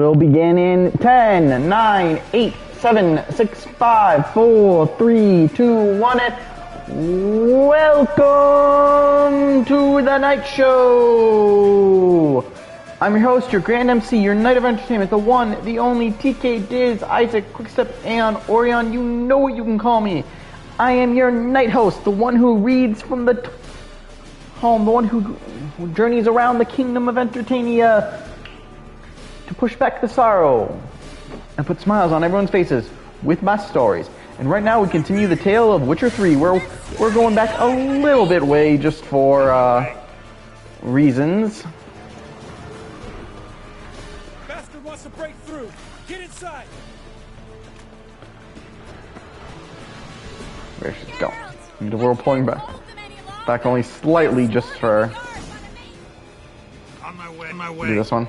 will begin in 10, 9, 8, 7, 6, 5, 4, 3, 2, 1, and welcome to the Night Show! I'm your host, your Grand MC, your Knight of Entertainment, the one, the only, TK Diz, Isaac, Quickstep, and Orion. You know what you can call me. I am your night host, the one who reads from the home, the one who journeys around the kingdom of Entertainia to push back the sorrow and put smiles on everyone's faces with my stories. And right now we continue the tale of Witcher 3, where we're going back a little bit way just for reasons. Bastard wants to break through. Get inside. There she go. And we're pulling back only slightly just for On my way. do this one.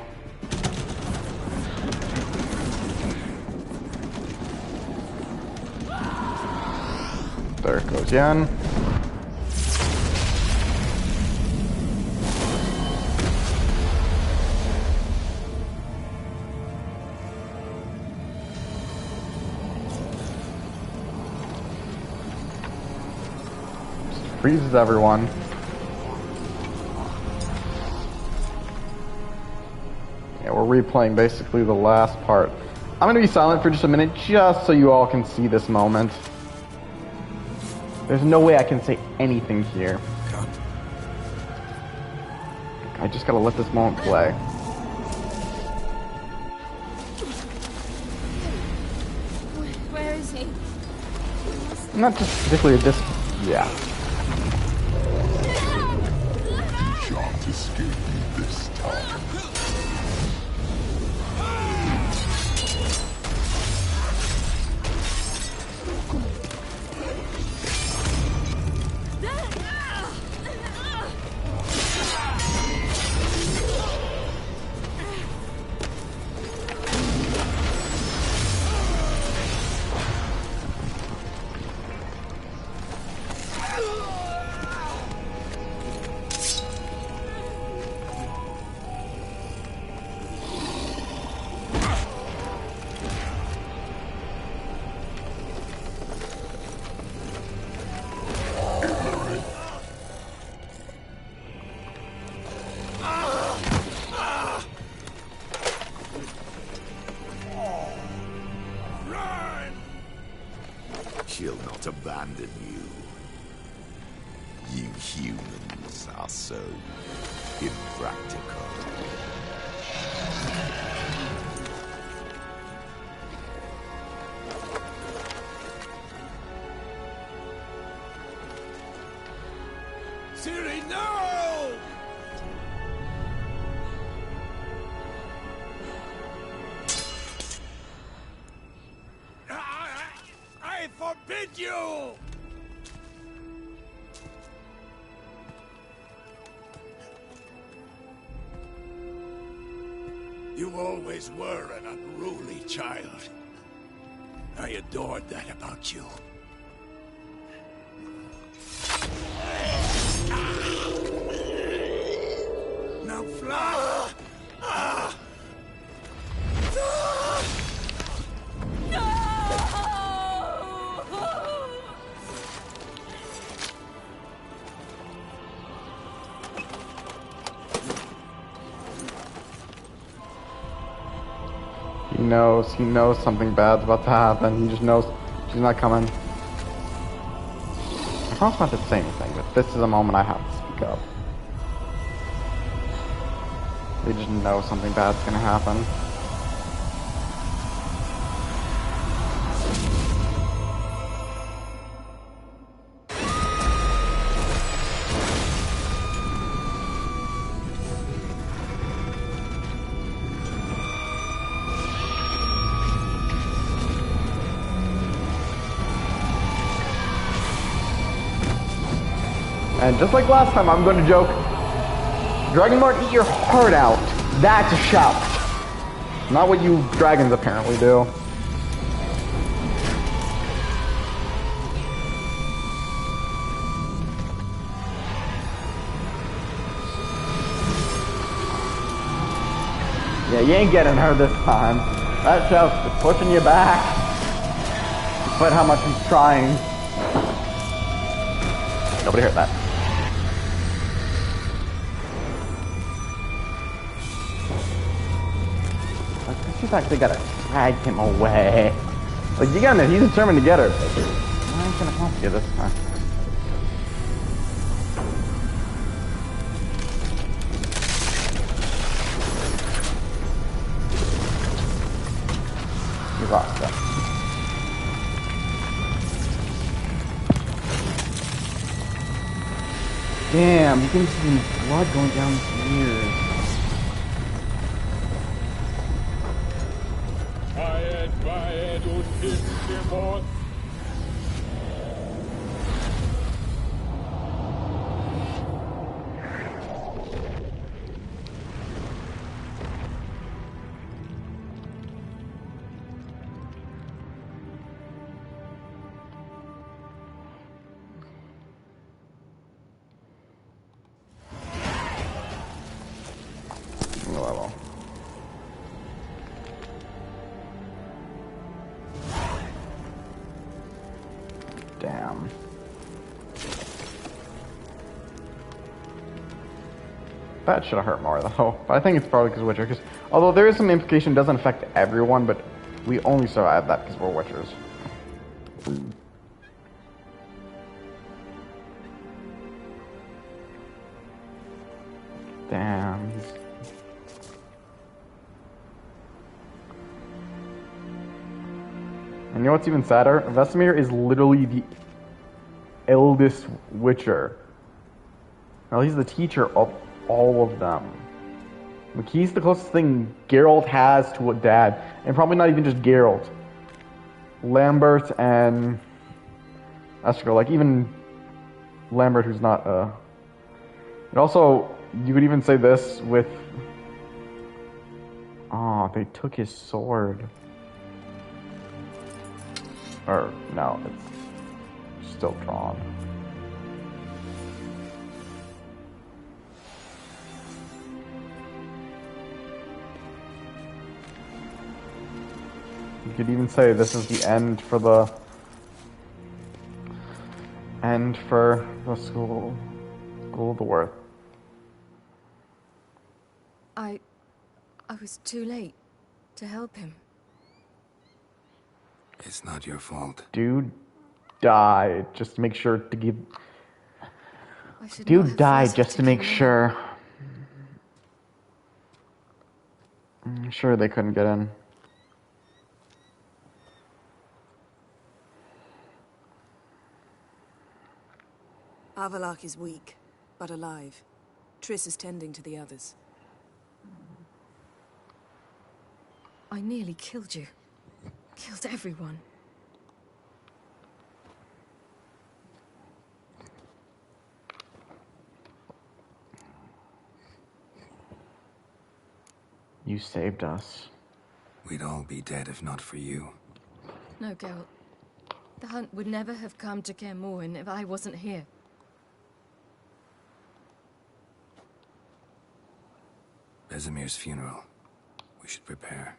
There it goes again. Just freezes everyone. Yeah, we're replaying basically the last part. I'm gonna be silent for just a minute just so you all can see this moment. There's no way I can say anything here. I just gotta let this moment play. Where is he? Not just particularly this. Yeah. You shan't escape me this time. She'll not abandon you. You humans are so impractical. Siri, no! I forbid you! You always were an unruly child. I adored that about you. Now fly! He knows something bad's about to happen. He just knows she's not coming. I promise not to say anything, but this is a moment I have to speak up. They just know something bad's gonna happen. And just like last time, I'm going to joke, Dragonborn, eat your heart out. That's a shout. Not what you dragons apparently do. Yeah, Yeah, you ain't getting her this time. That shelf's just pushing you back. Despite how much he's trying. Nobody heard that. She's actually gotta drag him away. Like, you gotta know, he's determined to get her. I ain't gonna help you this time. He lost that. Damn, you can see blood going down his ears. Level. Damn. That should have hurt more though. But I think it's probably because Witcher. Because although there is some implication, it doesn't affect everyone, but we only survive that because we're Witchers. Damn. And you know what's even sadder? Vesemir is literally the eldest Witcher. Well, he's the teacher of all of them. Like, he's the closest thing Geralt has to a dad. And probably not even just Geralt. Lambert and Estrigal, like even Lambert, who's not and also, you could even say this with... Oh, they took his sword. Or, no, it's still drawn. You could even say this is the end for the school of the Worth. I was too late to help him. It's not your fault. Dude died just to make sure to give... Dude Dude died just to make sure. I'm sure they couldn't get in. Avalok is weak, but alive. Triss is tending to the others. I nearly killed you. Killed everyone. You saved us. We'd all be dead if not for you. No, Geralt. The hunt would never have come to Kaer Morhen if I wasn't here. Vesemir's funeral. We should prepare.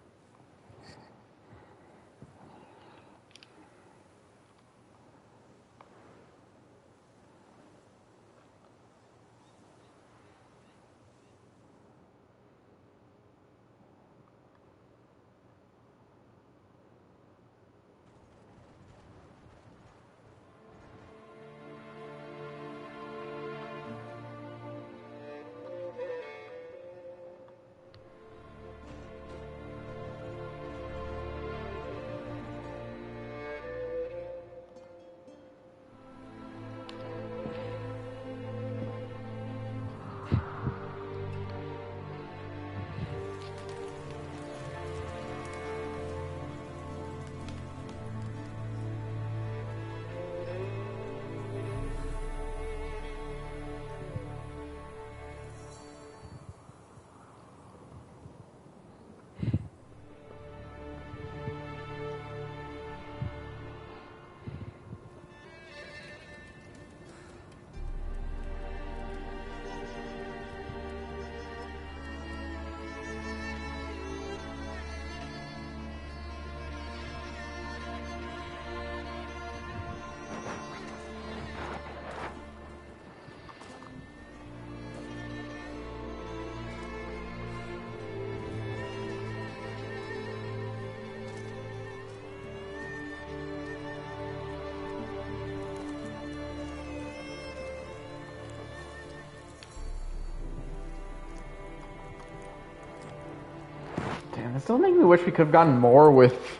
still make me wish we could have gotten more with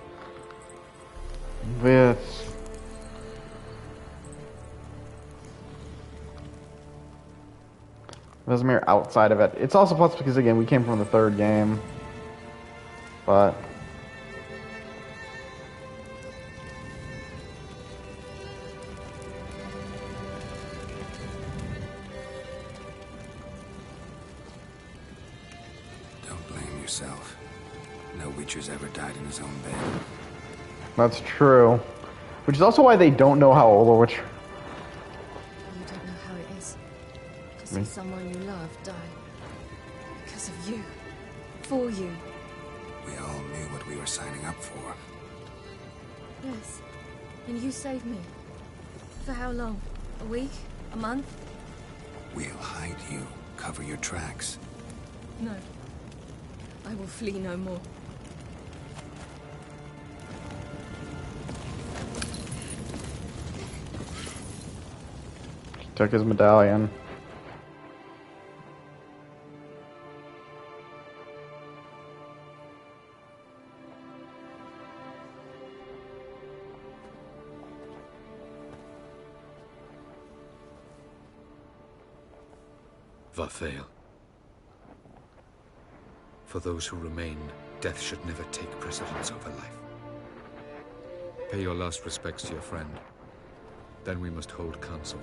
Vesemir outside of it. It's also plus because again we came from the third game, but. Yourself. No Witcher's ever died in his own bed. That's true. Which is also why they don't know how old a Witcher. You don't know how it is to see someone you love die. Because of you. For you. We all knew what we were signing up for. Yes. And you saved me. For how long? A week? A month? We'll hide you. Cover your tracks. No. I will flee no more. He took his medallion. Varthael. For those who remain, death should never take precedence over life. Pay your last respects to your friend. Then we must hold council.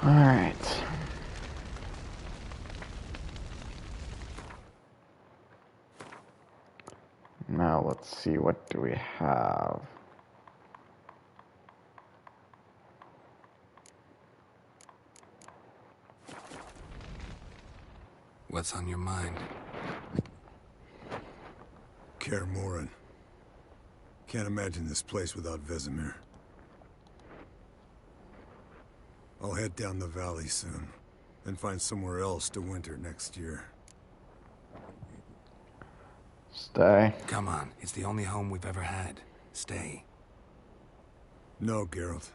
All right. Now let's see, what do we have? What's on your mind? Kaer Morhen. Can't imagine this place without Vesemir. I'll head down the valley soon, then find somewhere else to winter next year. Stay. Come on, it's the only home we've ever had. Stay. No, Geralt.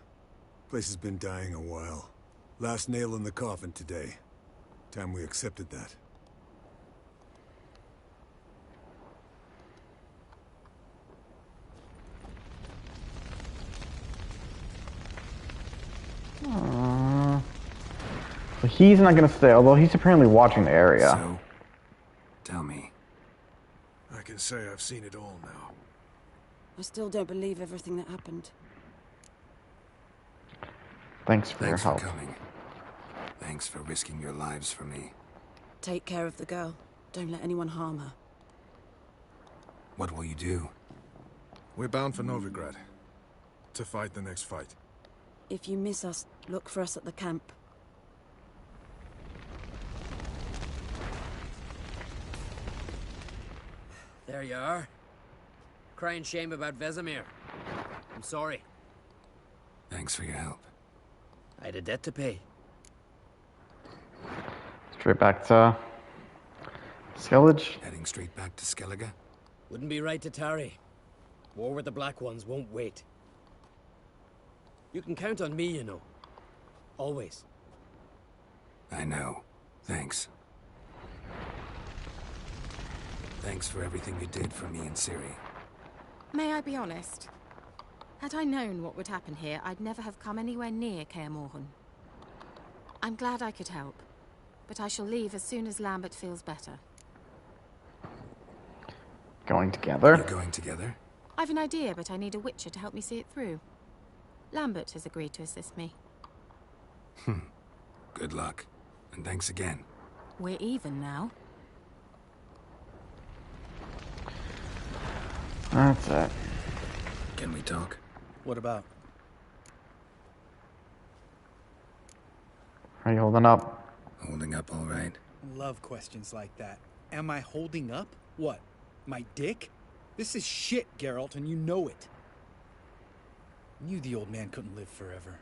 Place has been dying a while. Last nail in the coffin today. Time we accepted that. So he's not gonna stay, although he's apparently watching the area. So, tell me. I can say I've seen it all now. I still don't believe everything that happened. Thanks for your help. Thanks for coming. Thanks for risking your lives for me. Take care of the girl. Don't let anyone harm her. What will you do? We're bound for Novigrad. To fight the next fight. If you miss us, look for us at the camp. There you are. Crying shame about Vesemir. I'm sorry. Thanks for your help. I had a debt to pay. Straight back to Skellige. Heading straight back to Skellige? Wouldn't be right to tarry. War with the Black Ones won't wait. You can count on me, you know. Always. I know. Thanks. Thanks for everything you did for me and Ciri. May I be honest? Had I known what would happen here, I'd never have come anywhere near Kaer Morhen. I'm glad I could help, but I shall leave as soon as Lambert feels better. Going together? You're going together? I've an idea, but I need a Witcher to help me see it through. Lambert has agreed to assist me. Good luck. And thanks again. We're even now. That's it. Can we talk? What about? How you holding up? Holding up all right. Love questions like that. Am I holding up? What? My dick? This is shit, Geralt, and you know it. Knew the old man couldn't live forever.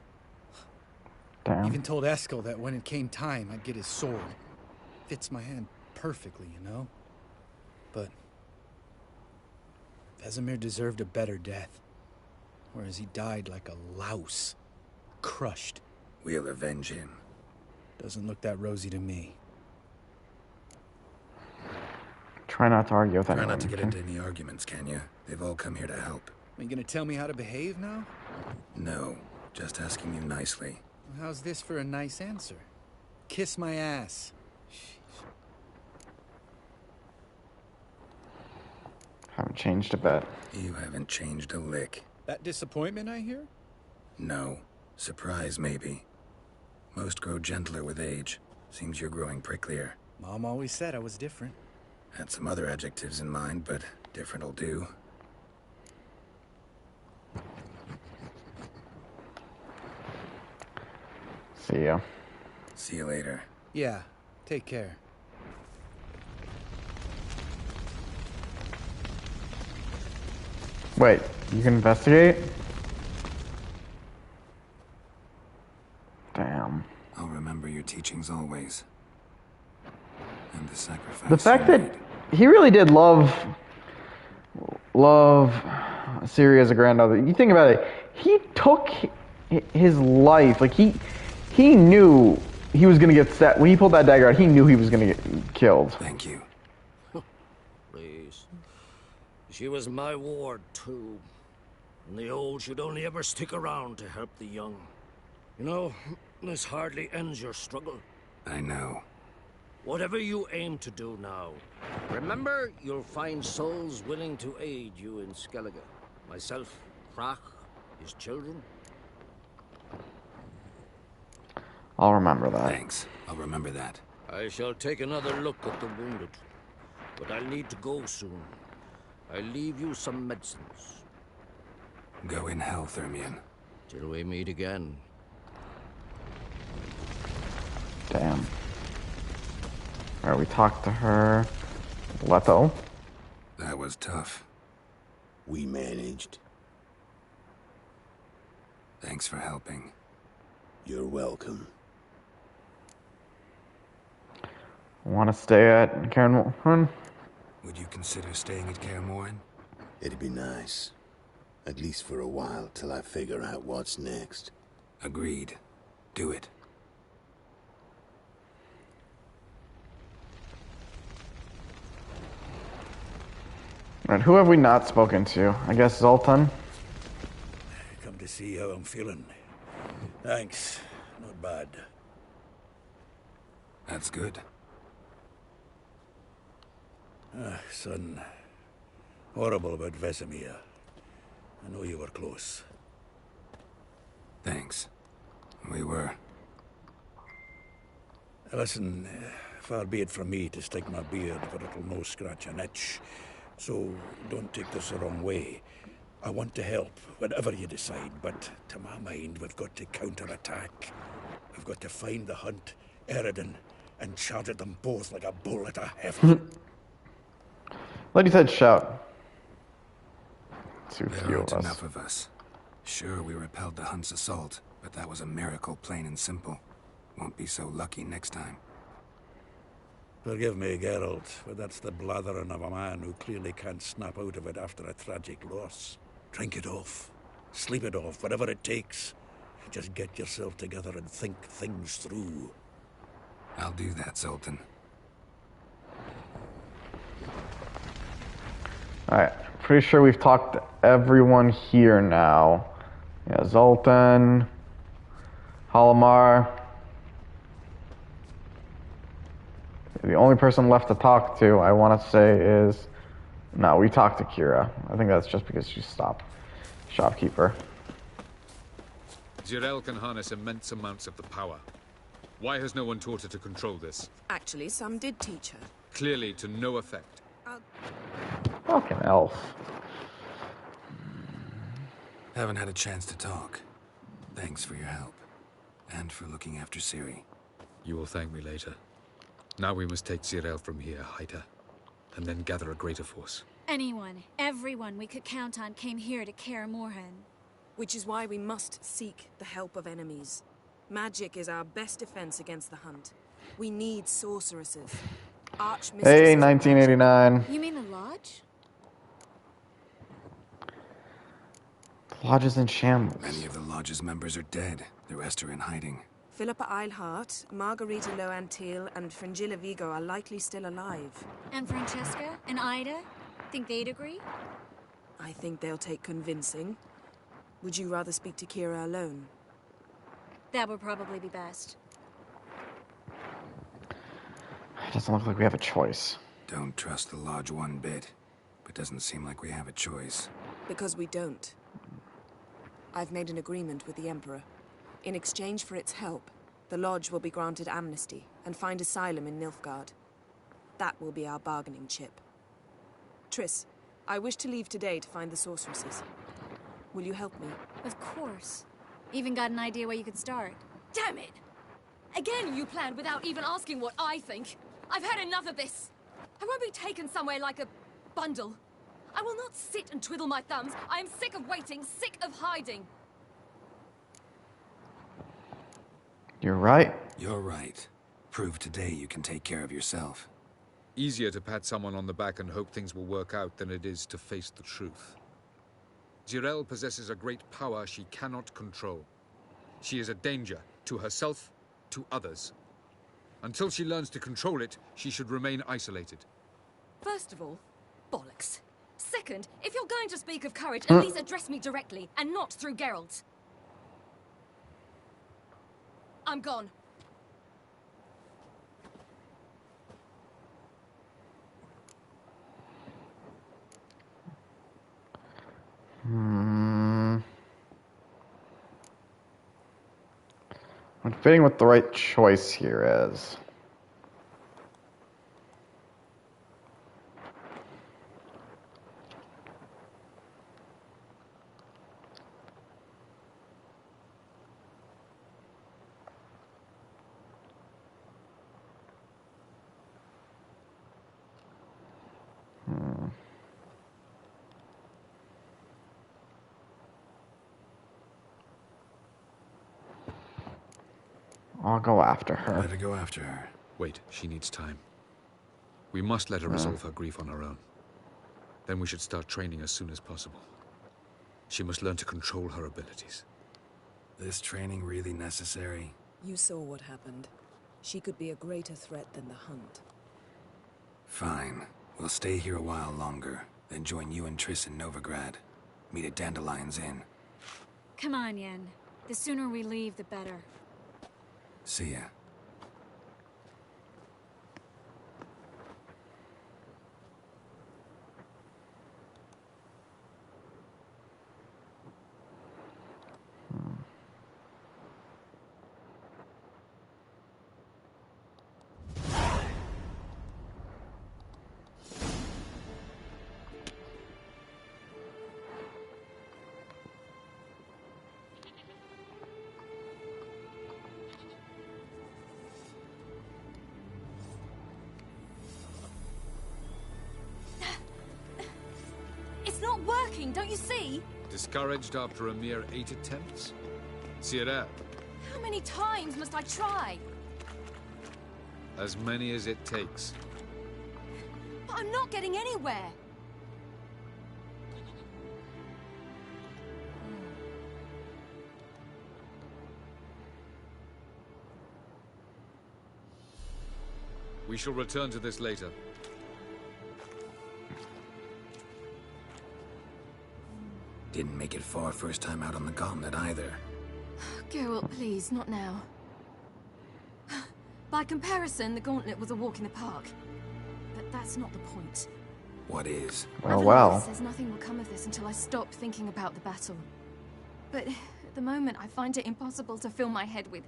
Damn. Even told Eskel that when it came time, I'd get his sword. Fits my hand perfectly, you know? but Vesemir deserved a better death. Whereas he died like a louse. Crushed. We'll avenge him. Doesn't look that rosy to me. Try not to argue with Try anyone. not to get into any arguments, can you? They've all come here to help. Are you gonna tell me how to behave now? No, just asking you nicely. Well, how's this for a nice answer? Kiss my ass. Haven't changed a bit. You haven't changed a lick. That disappointment I hear? No. Surprise, maybe. Most grow gentler with age. Seems you're growing pricklier. Mom always said I was different. Had some other adjectives in mind, but different'll do. See ya. See you later. Yeah, take care. Wait, you can investigate? Damn. I'll remember your teachings always. And the sacrifice. The fact you that made. he really did love Ciri as a granddaughter. You think about it, he took his life, like he knew he was gonna get set. When he pulled that dagger out, he knew he was gonna get killed. Thank you. Please. She was my ward, too. And the old should only ever stick around to help the young. You know, this hardly ends your struggle. I know. Whatever you aim to do now, remember you'll find souls willing to aid you in Skellige. Myself, Frach, his children. I'll remember that. Thanks. I'll remember that. I shall take another look at the wounded. But I'll need to go soon. I'll leave you some medicines. Go in hell, Thermian. Till we meet again. Damn. Alright, we talked to her. Leto. That was tough. We managed. Thanks for helping. You're welcome. Want to stay at Karen Morin? Would you consider staying at Kaer Morhen? It'd be nice. At least for a while, till I figure out what's next. Agreed. Do it. Right, who have we not spoken to? I guess Zoltan. Come to see how I'm feeling. Thanks. Not bad. That's good. Son. Horrible about Vesemir. I know you were close. Thanks. We were. Listen, far be it from me to stick my beard for it'll no scratch an itch. So don't take this the wrong way. I want to help, whatever you decide, but to my mind, we've got to counterattack. We've got to find the Hunt, Eridan, and charge at them both like a bull at a heifer. Lady said shout. Too There few aren't of us. enough of us. Sure, we repelled the Hunt's assault, but that was a miracle, plain and simple. Won't be so lucky next time. Forgive me, Geralt, but that's the blathering of a man who clearly can't snap out of it after a tragic loss. Drink it off. Sleep it off, whatever it takes. Just get yourself together and think things through. I'll do that, Zoltan. Alright, pretty sure we've talked to everyone here now. Yeah, Zoltan, Halimar. The only person left to talk to, I want to say, is... No, we talked to Kira. I think that's just because she stopped. Shopkeeper. Zirel can harness immense amounts of the power. Why has no one taught her to control this? Actually, some did teach her. Clearly to no effect. Fucking elf. Haven't had a chance to talk. Thanks for your help. And for looking after Ciri. You will thank me later. Now we must take Zirel from here, hide her, and then gather a greater force. Anyone, everyone we could count on came here to Kaer Morhen. Which is why we must seek the help of enemies. Magic is our best defense against the Hunt. We need sorceresses. Archmistress. Hey, 1989. You mean the lodge? The lodge is in shambles. Many of the lodge's members are dead. The rest are in hiding. Philippa Eilhart, Margarita Loantil, and Fringilla Vigo are likely still alive. And Francesca and Ida? Think they'd agree? I think they'll take convincing. Would you rather speak to Kira alone? That would probably be best. It doesn't look like we have a choice. Don't trust the lodge one bit. But doesn't seem like we have a choice. Because we don't. I've made an agreement with the Emperor. In exchange for its help, the Lodge will be granted amnesty and find asylum in Nilfgaard. That will be our bargaining chip. Triss, I wish to leave today to find the sorceresses. Will you help me? Of course. Even got an idea where you could start. Damn it! Again you planned without even asking what I think. I've had enough of this. I won't be taken somewhere like a bundle. I will not sit and twiddle my thumbs. I am sick of waiting, sick of hiding. You're right. You're right. Prove today you can take care of yourself. Easier to pat someone on the back and hope things will work out than it is to face the truth. Jirel possesses a great power she cannot control. She is a danger to herself, to others. Until she learns to control it, she should remain isolated. First of all, bollocks. Second, if you're going to speak of courage, at least address me directly, and not through Geralt. I'm gone. I'm debating what the right choice here is. I'll go after her. Better go after her. Wait, she needs time. We must let her resolve her grief on her own. Then we should start training as soon as possible. She must learn to control her abilities. This training really necessary? You saw what happened. She could be a greater threat than the Hunt. Fine. We'll stay here a while longer, then join you and Triss in Novigrad. Meet at Dandelion's Inn. Come on, Yen. The sooner we leave, the better. See ya. It's not working, don't you see? Discouraged after a mere 8 attempts? Sierra, How many times must I try? as many as it takes. But I'm not getting anywhere. We shall return to this later. Didn't make it far first time out on the gauntlet either. Geralt, please, not now. By comparison, the gauntlet was a walk in the park. But that's not the point. What is? Well. Says nothing will come of this until I stop thinking about the battle. But at the moment, I find it impossible to fill my head with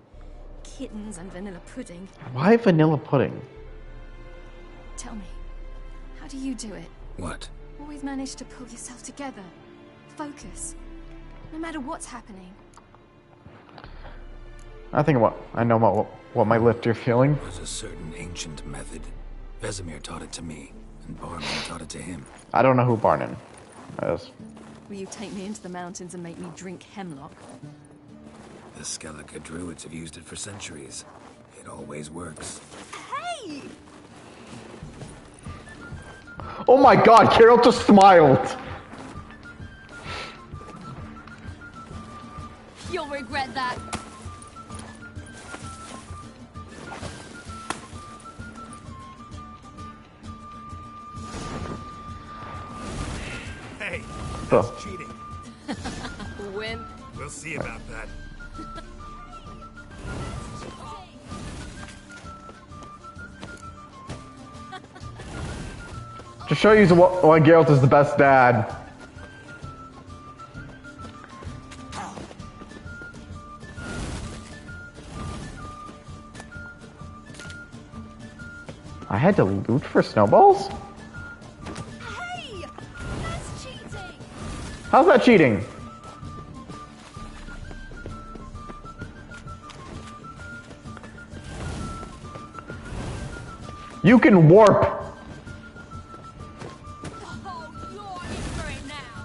kittens and vanilla pudding. Why vanilla pudding? Tell me, how do you do it? What? Always manage to pull yourself together. Focus. No matter what's happening. I know what my lift you're feeling. There's a certain ancient method. Vesemir taught it to me, and Barman taught it to him. I don't know who Barnin is. Will you take me into the mountains and make me drink hemlock? The Skellige druids have used it for centuries. It always works. Hey! Oh my god, Geralt just smiled. You'll regret that. Hey, Oh. that's cheating. Wimp. We'll see about that. To show you why Geralt is the best dad. I had to loot for snowballs? Hey! That's cheating! How's that cheating? You can warp. Oh, you're in for it now.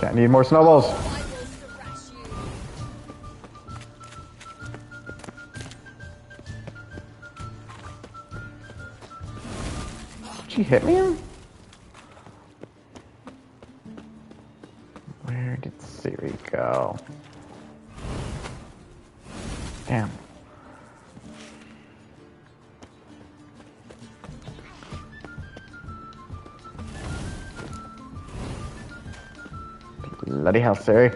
Can't need more snowballs. I will thrash you. Did she hit me? Where did Siri go? Damn. Bloody hell, Siri.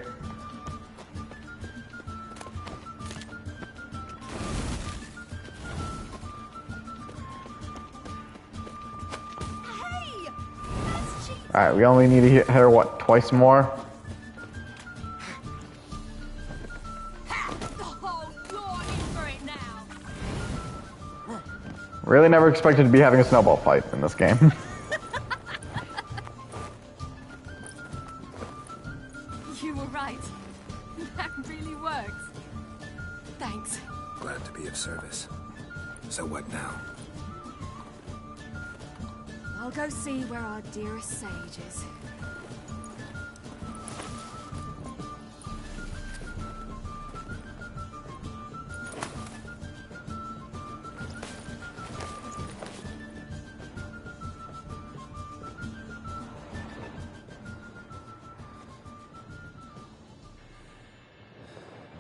Alright, we only need to hit her, what, twice more? Oh, you're in for it now. Really never expected to be having a snowball fight in this game. You were right. That really works. Thanks. Glad to be of service. So what now? I'll go see where our dearest sage is.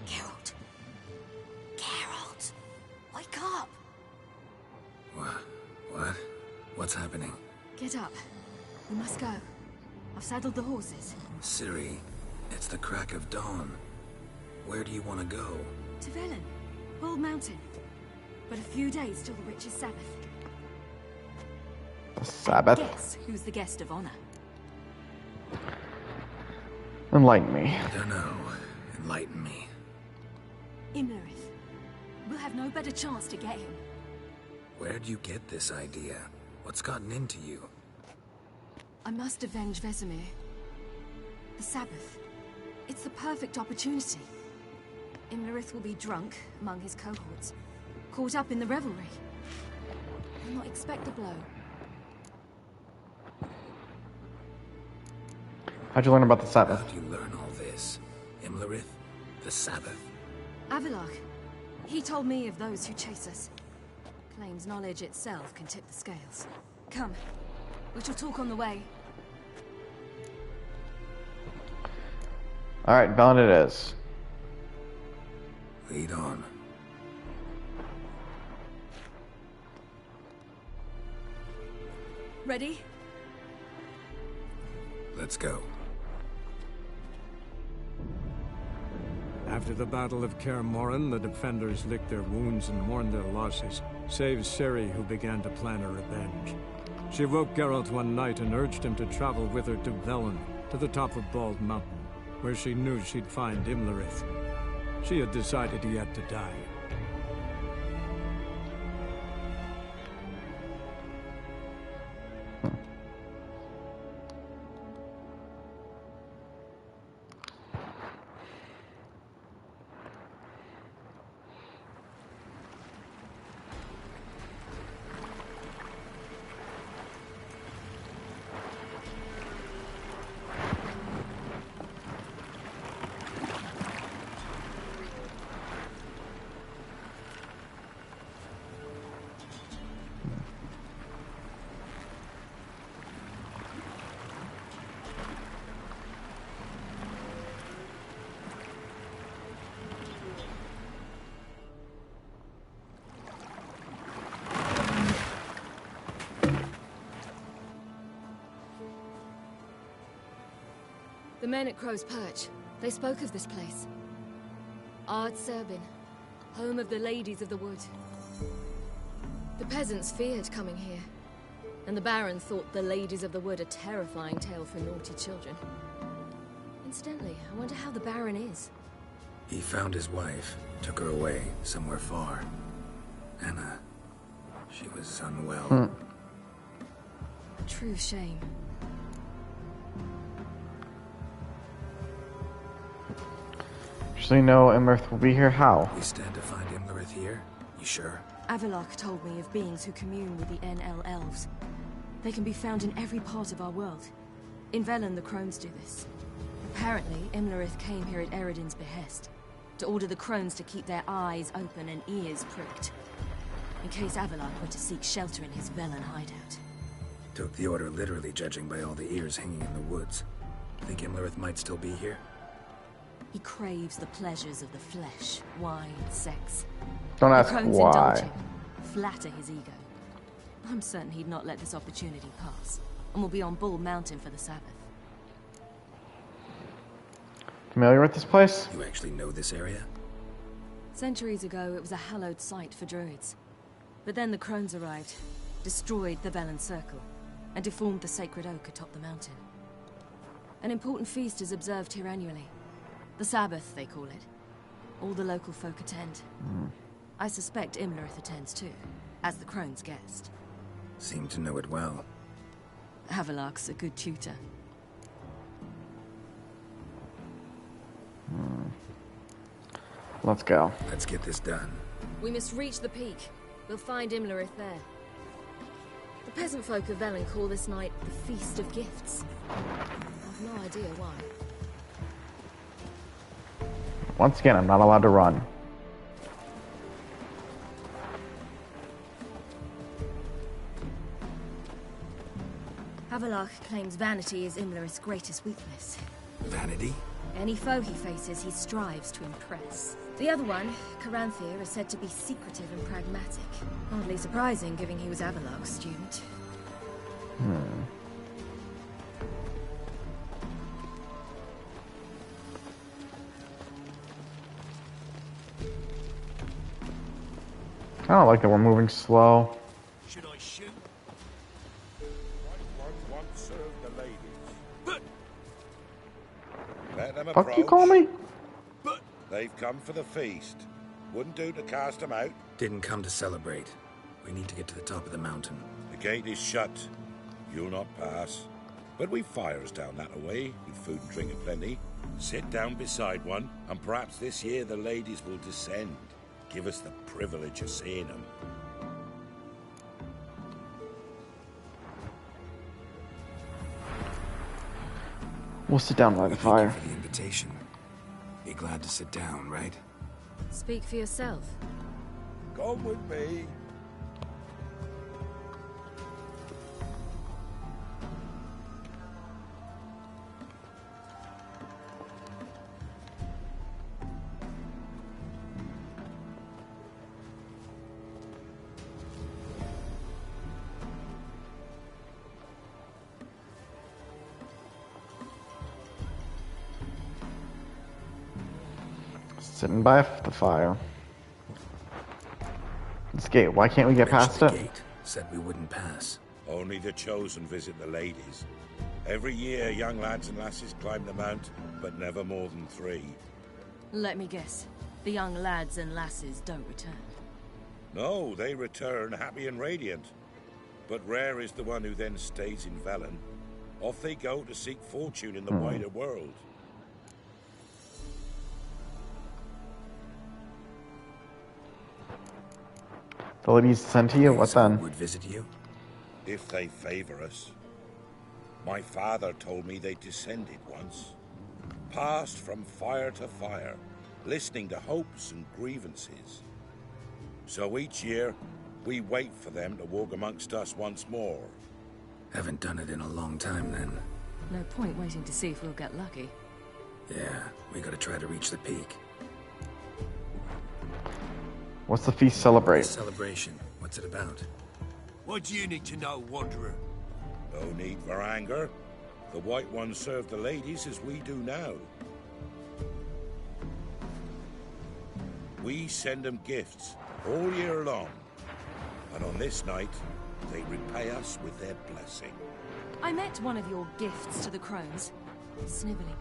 Geralt. Geralt. Wake up. What? What's happening? Get up. We must go. I've saddled the horses. Ciri, it's the crack of dawn. Where do you want to go? To Velen. Bald Mountain. But a few days till the Witch's Sabbath. The Sabbath? Guess who's the guest of honor? Enlighten me. I don't know. Enlighten me. Imlerith. We'll have no better chance to get him. Where'd you get this idea? What's gotten into you? I must avenge Vesemir. The Sabbath. It's the perfect opportunity. Imlerith will be drunk among his cohorts, caught up in the revelry. He'll not expect the blow. How'd you learn about the Sabbath? How'd you learn all this? Imlerith? The Sabbath? Avilark. He told me of those who chase us. Claims knowledge itself can tip the scales. Come. We shall talk on the way. Alright, Velen it is. Lead on. Ready? Let's go. After the Battle of Kaer Morhen, the defenders licked their wounds and mourned their losses, save Ciri, who began to plan a revenge. She woke Geralt one night and urged him to travel with her to Velen, to the top of Bald Mountain, where she knew she'd find Imlerith. She had decided he had to die. men at Crow's Perch, they spoke of this place. Ard Serbin, home of the Ladies of the Wood. The peasants feared coming here, and the Baron thought the Ladies of the Wood a terrifying tale for naughty children. Incidentally, I wonder how the Baron is. He found his wife, took her away, somewhere far. Anna, she was unwell. A true shame. So you know Imlerith will be here. How? We stand to find Imlerith here? You sure? Avalok told me of beings who commune with the NL elves. They can be found in every part of our world. In Velen, the Crones do this. Apparently, Imlerith came here at Eredin's behest, to order the Crones to keep their eyes open and ears pricked, in case Avalok were to seek shelter in his Velen hideout. Took the order literally, judging by all the ears hanging in the woods. Think Imlerith might still be here? He craves the pleasures of the flesh, wine, sex. Don't ask the Crones why. Indulge him, flatter his ego. I'm certain he'd not let this opportunity pass, and will be on Bull Mountain for the Sabbath. Familiar with this place? You actually know this area? Centuries ago, it was a hallowed site for druids. But then the Crones arrived, destroyed the Velen Circle, and deformed the sacred oak atop the mountain. An important feast is observed here annually. The Sabbath, they call it. All the local folk attend. I suspect Imlerith attends too, as the Crone's guest. Seem to know it well. Avalok's a good tutor. Let's go. Let's get this done. We must reach the peak. We'll find Imlerith there. The peasant folk of Velen call this night the Feast of Gifts. I've no idea why. Once again, I'm not allowed to run. Avalok claims vanity is Imlerith's greatest weakness. Vanity? Any foe he faces, he strives to impress. The other one, Caranthir, is said to be secretive and pragmatic. Hardly surprising, given he was Avalok's student. I don't like that we're moving slow. Should I shoot? I won't serve the ladies. Let them approach. Fuck you call me? They've come for the feast. Wouldn't do to cast them out. Didn't come to celebrate. We need to get to the top of the mountain. The gate is shut. You'll not pass. But we've fires down that away, with food and drink aplenty. Sit down beside one, and perhaps this year the ladies will descend. Give us the privilege of seeing them. We'll sit down by the fire. Thank you for the invitation. Be glad to sit down, right? Speak for yourself. Come with me. Sitting by the fire. This gate, why can't we get past The it? gate said we wouldn't pass. Only the chosen visit the ladies. Every year, young lads and lasses climb the mount, but never more than 3. Let me guess. The young lads and lasses don't return. No, they return happy and radiant. But rare is the one who then stays in Velen. Off they go to seek fortune in the wider world. The ladies sent to you? What then? Would visit you? If they favor us. My father told me they descended once. Passed from fire to fire, listening to hopes and grievances. So each year, we wait for them to walk amongst us once more. Haven't done it in a long time, then. No point waiting to see if we'll get lucky. Yeah, we gotta try to reach the peak. What's the feast celebrate? Celebration. What's it about? What do you need to know, Wanderer? No need for anger. The White Ones serve the ladies as we do now. We send them gifts all year long, and on this night, they repay us with their blessing. I met one of your gifts to the crones. Snivelling,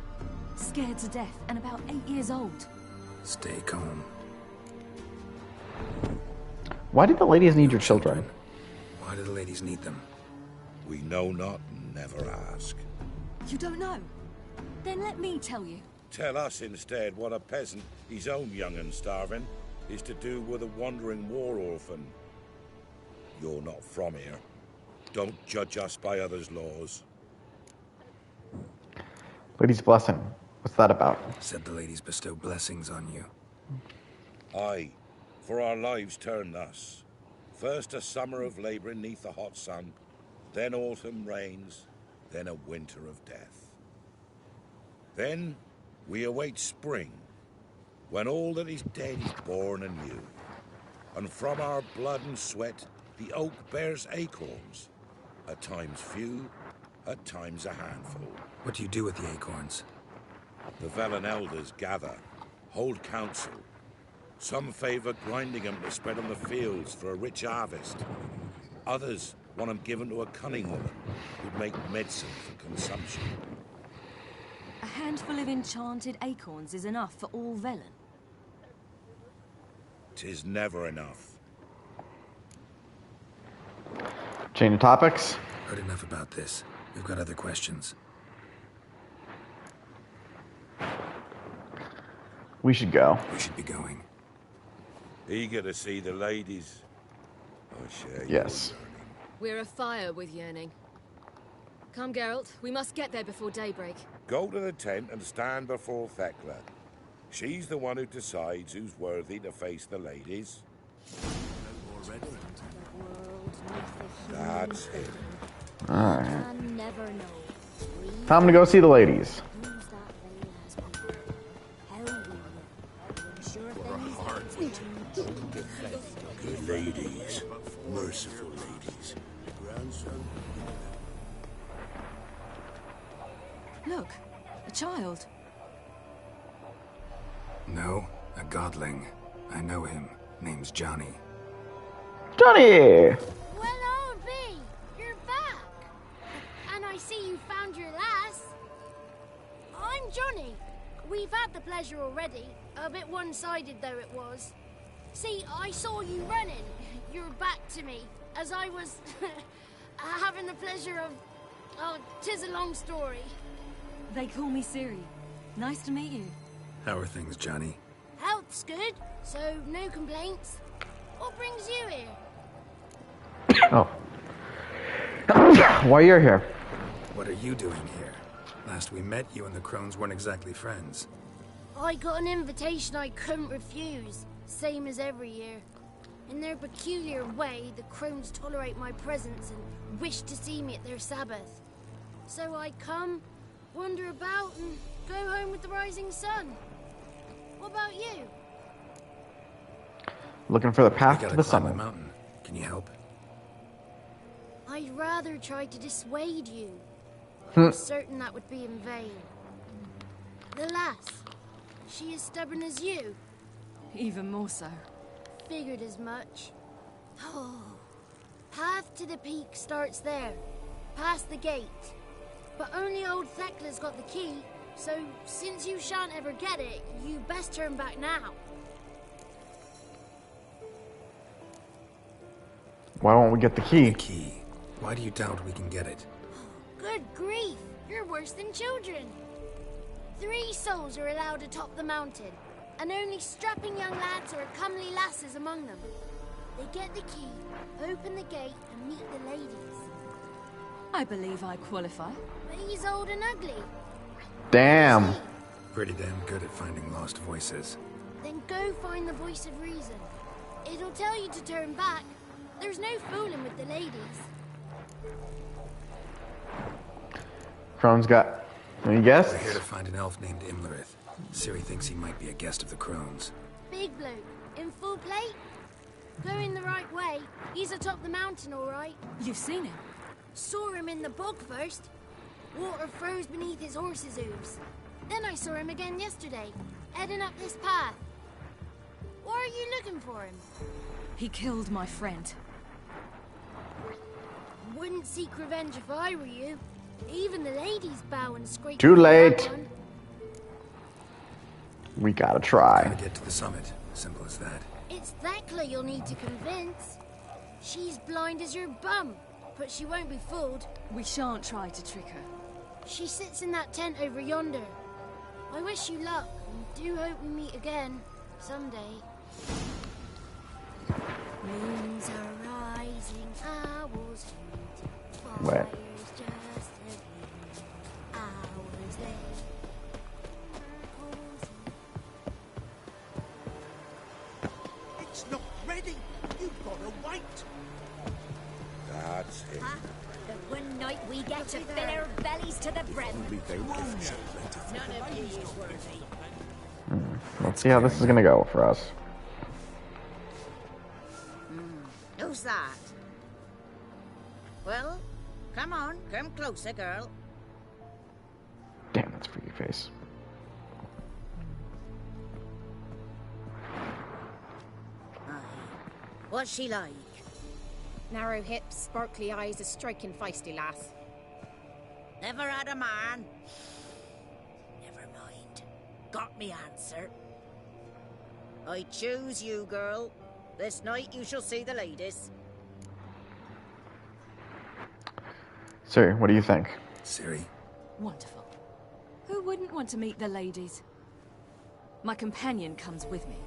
scared to death, and about 8 years old. Stay calm. Why did the ladies need your children? Why do the ladies need them? We know not and never ask. You don't know? Then let me tell you. Tell us instead what a peasant, his own young and starving, is to do with a wandering war orphan. You're not from here. Don't judge us by others' laws. Lady's blessing. What's that about? Said the ladies bestow blessings on you. Aye, for our lives turn thus. First a summer of labouring neath the hot sun, then autumn rains, then a winter of death. Then we await spring, when all that is dead is born anew. And from our blood and sweat, the oak bears acorns, at times few, at times a handful. What do you do with the acorns? The Velen elders gather, hold council. Some favour grinding them to spread on the fields for a rich harvest. Others want them given to a cunning woman who'd make medicine for consumption. A handful of enchanted acorns is enough for all Velen. 'Tis never enough. Change of topics? Heard enough about this. We've got other questions. We should go. We should be going. Eager to see the ladies. I share Yes. We're afire with yearning. Come, Geralt. We must get there before daybreak. Go to the tent and stand before Thekla. She's the one who decides who's worthy to face the ladies. That's it. Alright. Time to go see the ladies. Good ladies. Merciful ladies. Grandson. Look, a child. No, a godling. I know him. Name's Johnny. Johnny! Well, old B, you're back. And I see you found your lass. I'm Johnny. We've had the pleasure already. A bit one-sided though it was. See, I saw you running. Your back to me. As I was having the pleasure of... Oh, 'tis a long story. They call me Ciri. Nice to meet you. How are things, Johnny? Health's good, so no complaints. What brings you here? Oh. Why you're here? What are you doing here? Last we met, you and the crones weren't exactly friends. I got an invitation I couldn't refuse, same as every year. In their peculiar way, the crones tolerate my presence and wish to see me at their Sabbath. So I come, wander about, and go home with the rising sun. What about you? Looking for the path to the climb summit. the mountain. Can you help? I'd rather try to dissuade you. Hmm. I'm certain that would be in vain. The lass, she as stubborn as you? Even more so. Figured as much. Oh, path to the peak starts there, past the gate. But only old Thekla's got the key, so since you shan't ever get it, you best turn back now. Why won't we get the key? The key. Why do you doubt we can get it? Good grief, you're worse than children. 3 souls are allowed atop the mountain, and only strapping young lads or comely lasses among them. They get the key, open the gate, and meet the ladies. I believe I qualify. But he's old and ugly. Damn. Pretty damn good at finding lost voices. Then go find the voice of reason. It'll tell you to turn back. There's no fooling with the ladies. Crone's got any guess? We're here to find an elf named Imlerith. Ciri thinks he might be a guest of the crones. Big bloke, in full plate? Going the right way. He's atop the mountain, all right. You've seen him? Saw him in the bog first. Water froze beneath his horse's hooves. Then I saw him again yesterday, heading up this path. Why are you looking for him? He killed my friend. Wouldn't seek revenge if I were you. Even the ladies bow and scrape. Too for late. that one. We gotta try. Gotta get to the summit. Simple as that. It's Thekla you'll need to convince. She's blind as your bum, but she won't be fooled. We shan't try to trick her. She sits in that tent over yonder. I wish you luck, and do hope we meet again, someday. Moons are rising, owls hooting, Wait. fires just a gleam, hours late. It's not ready. You've got to wait. That's it. The one night we get to fill our bellies to the brim. None of you is worthy. Let's see how this is gonna go for us. Who's that? Well, come on, come closer, girl. Damn, that's freaky face. What's she like? Narrow hips, sparkly eyes, a striking feisty lass. Never had a man. Never mind. Got me answer. I choose you, girl. This night you shall see the ladies. Siri, what do you think? Siri. Wonderful. Who wouldn't want to meet the ladies? My companion comes with me.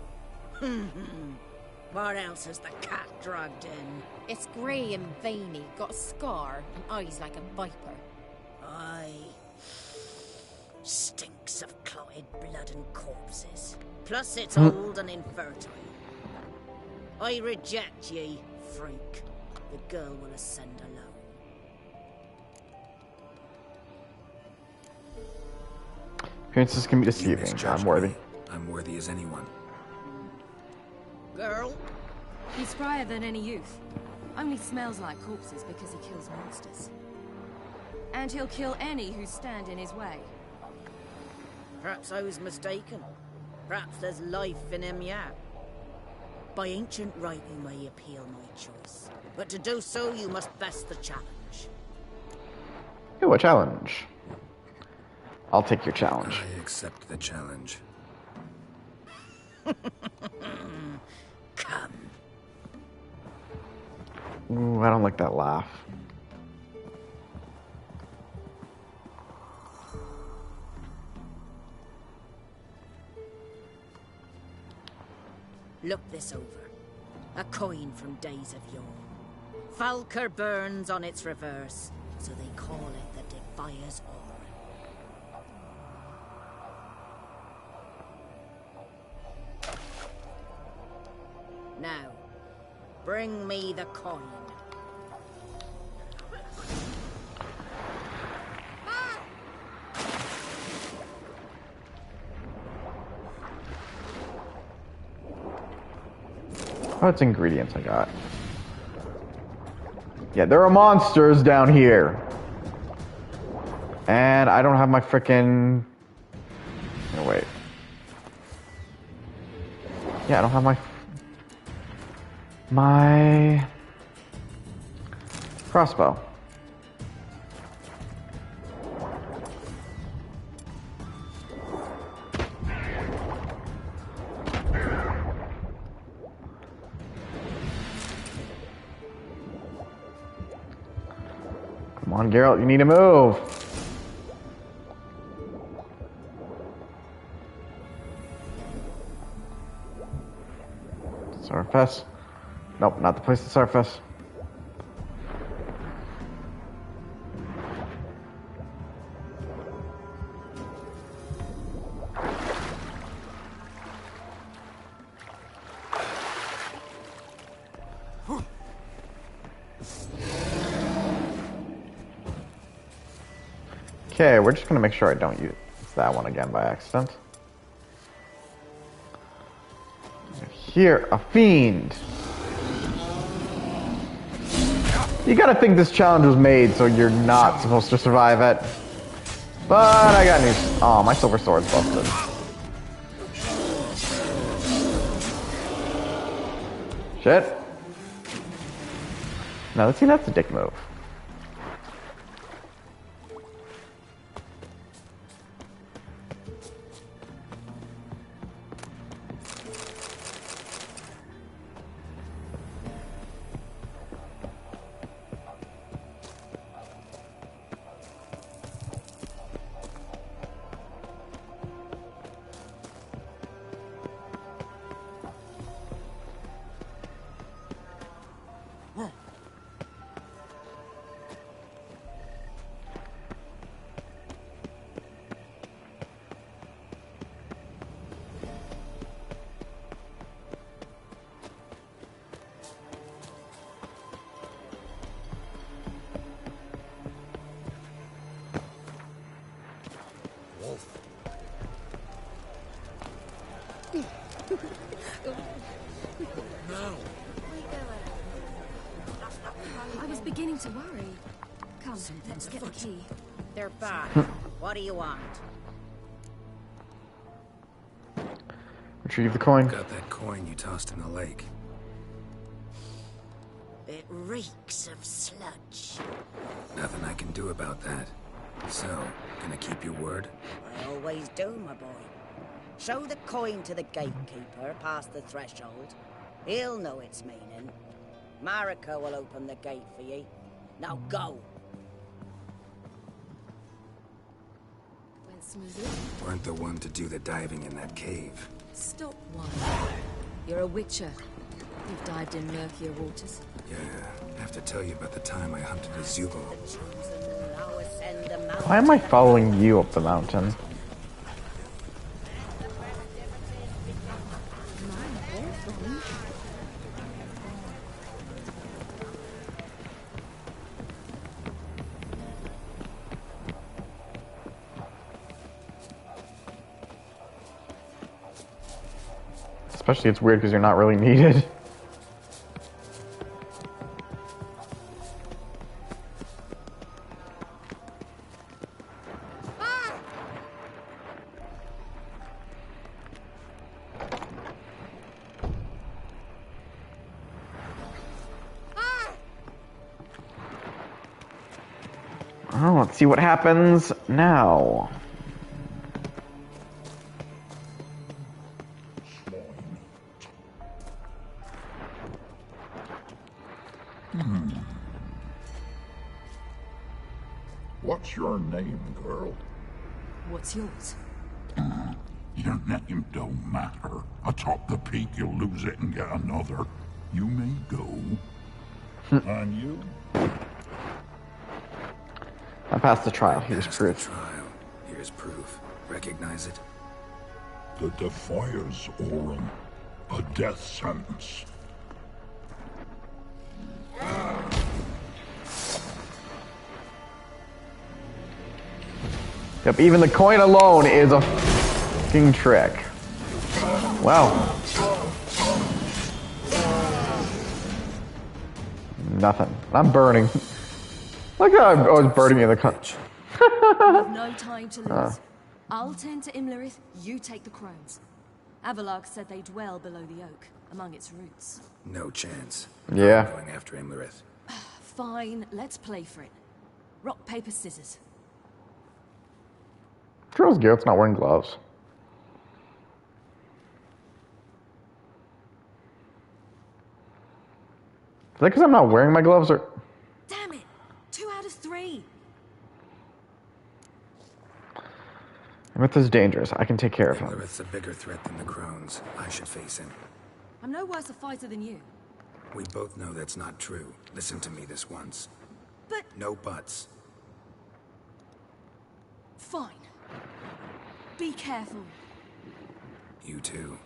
What else has the cat dragged in? It's grey and veiny, got a scar, and eyes like a viper. Aye. Stinks of clotted blood and corpses. Plus it's old and infertile. I reject ye, freak. The girl will ascend alone. Appearances can be deceiving. I'm worthy. I'm worthy as anyone. Girl? He's spryer than any youth. Only smells like corpses because he kills monsters. And he'll kill any who stand in his way. Perhaps I was mistaken. Perhaps there's life in him yet. By ancient right you may appeal my choice. But to do so you must best the challenge. Ooh, a challenge. I'll take your challenge. I accept the challenge. Come. Ooh, I don't like that laugh. Look this over. A coin from days of yore. Falker burns on its reverse, so they call it the Defier's Aura. Now, bring me the coin. Oh, it's ingredients I got. Yeah, there are monsters down here. And I don't have my frickin'... Oh, wait. Yeah, I don't have my crossbow. Come on, Geralt, you need to move. Surface. Nope, not the place to surface. Okay, we're just gonna make sure I don't use that one again by accident. Here, a fiend. You gotta think this challenge was made so you're not supposed to survive it. But I got news. Oh, my silver sword's busted. Shit. Now let's see, that's a dick move. I was beginning to worry. Come, let's get the key. They're back. What do you want? Retrieve the coin. Got that coin you tossed in the lake. It reeks of sludge. Nothing I can do about that. So, gonna keep your word? I always do, my boy. Show the coin to the gatekeeper past the threshold. He'll know its meaning. Marika will open the gate for you. Now go. Went smoothly. Weren't the one to do the diving in that cave. Stop one. You're a witcher. You've dived in murkier waters. Yeah, I have to tell you about the time I hunted a Zubal. Why am I following you up the mountain? Especially it's weird because you're not really needed. Oh, let's see what happens now. What's your name, girl? What's yours? Your name don't matter. Atop the peak, you'll lose it and get another. You may go. And you? I passed the trial. Here's proof. Trial. Here's proof. Recognize it? The Defier's Aurum. A death sentence. Yep, even the coin alone is a fucking trick. Wow. Nothing. I'm burning. Look how I was burning in the country. We've no time to lose. I'll tend to Imlerith, you take the crones. Avalark said they dwell below the oak, among its roots. No chance. Yeah. I'm going after Imlerith. Fine, let's play for it. Rock, paper, scissors. Feels good. It's not wearing gloves. Is that because I'm not wearing my gloves, or? Damn it! 2 out of 3. Imlerith is dangerous. I can take care of him. Imlerith's a bigger threat than the crones. I should face him. I'm no worse a fighter than you. We both know that's not true. Listen to me this once. But... No buts. Fine. Be careful. You too.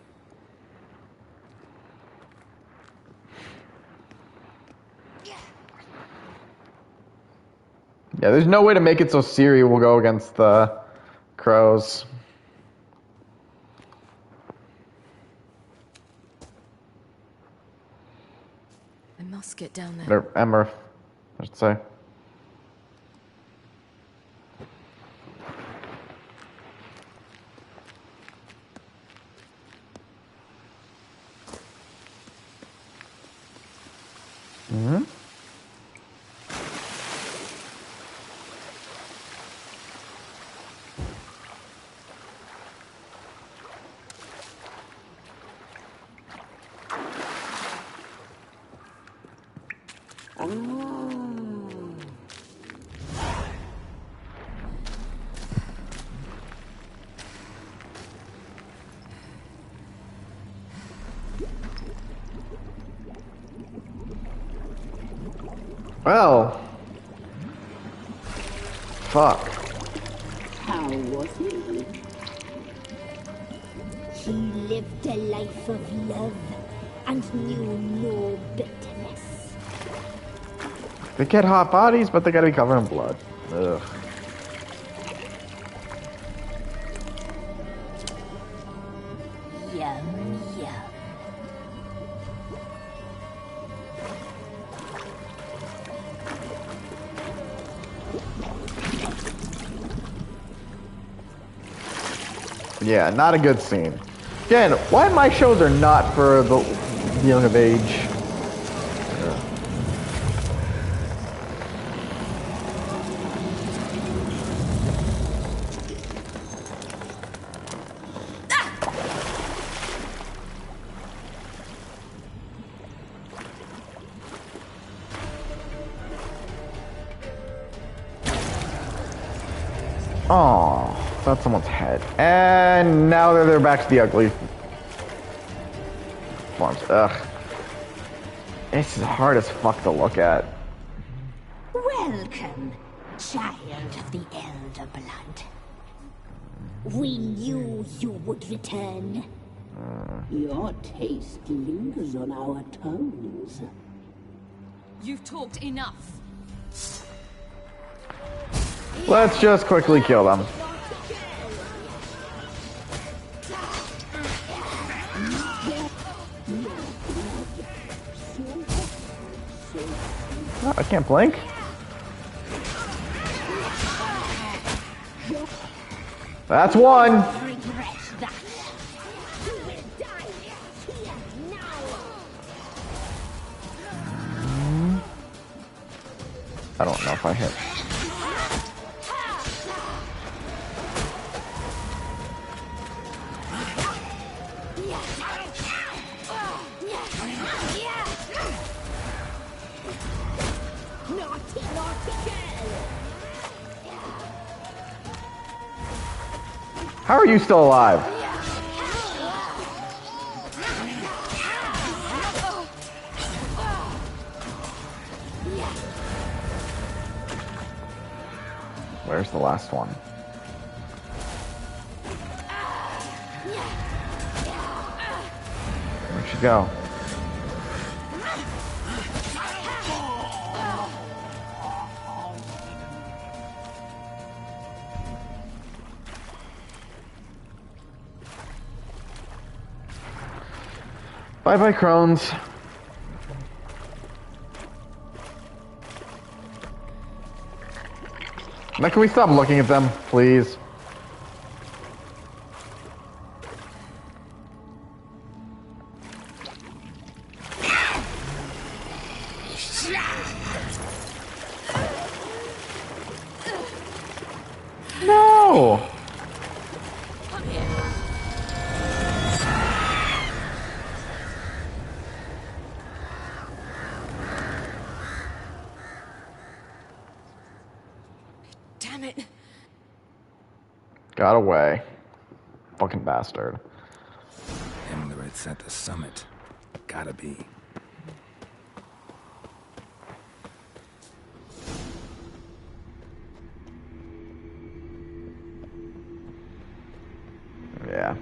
Yeah, there's no way to make it so Ciri will go against the crows. I must get down there. Or Emmer, I should say. Well. Fuck. How was he? He lived a life of love and knew no bitterness. They get hot bodies, but they gotta be covered in blood. Ugh. Yum, yum. Yeah, not a good scene. Again, why my shows are not for the young of age? Oh, that's someone's head. And now they're back to the ugly forms. Ugh. This is hard as fuck to look at. Welcome, child of the Elder Blood. We knew you would return. Your taste lingers on our tongues. You've talked enough. Let's just quickly kill them. Oh, I can't blink. That's one. I don't know if I hit. How are you still alive? Where's the last one? Where'd she go? Bye-bye, crones. Now can we stop looking at them, please? No! Damn it. Got away. Fucking bastard. Emirates at the summit. Gotta be. Yeah.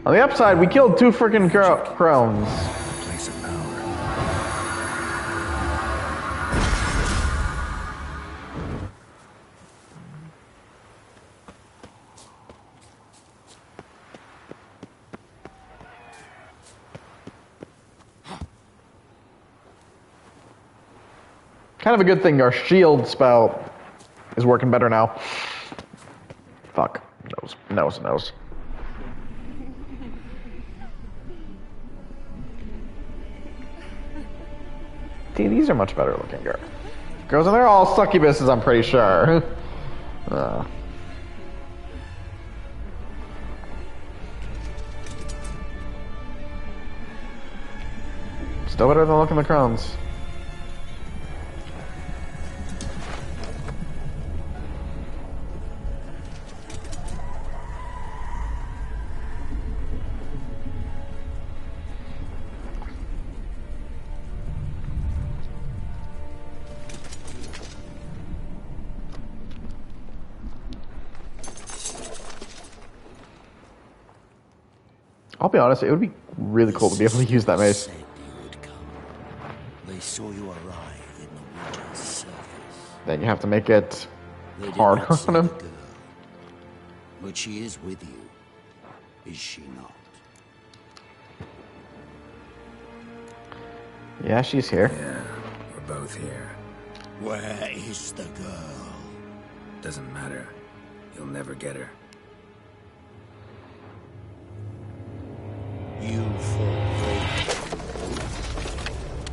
On the upside, we killed 2 freaking crones. Place of power. Kind of a good thing our shield spell is working better now. Fuck. Nose. See, these are much better looking girls, and they're all succubuses, I'm pretty sure. Still better than looking at the crones. be honest, it would be really cool to be able to use that mace. Said you would come. They saw you arrive in the water's surface. Then you have to make it They did hard not see on him. the girl. But she is with you, is she not? Yeah, she's here. Yeah, we're both here. Where is the girl? Doesn't matter. You'll never get her. You fought bravely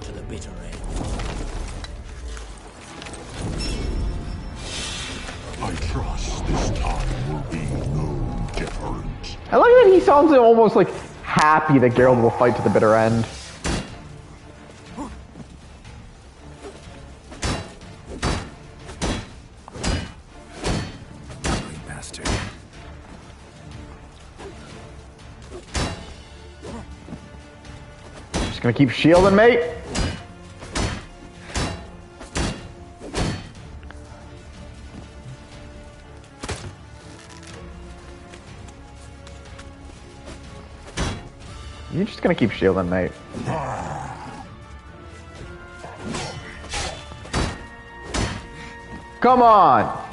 to the bitter end. I trust this time will be no different. I like that he sounds almost like happy that Geralt will fight to the bitter end. Ugly bastard. Just gonna keep shielding, mate. You're just gonna keep shielding, mate. Come on!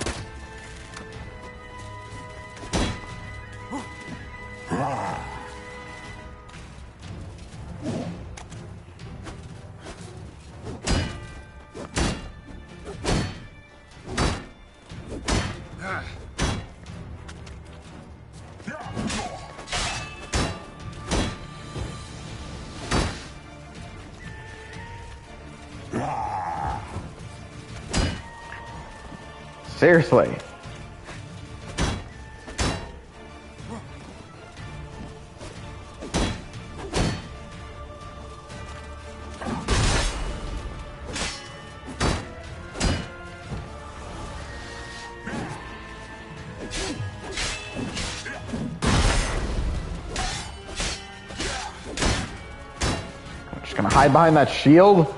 Seriously. I'm just gonna hide behind that shield.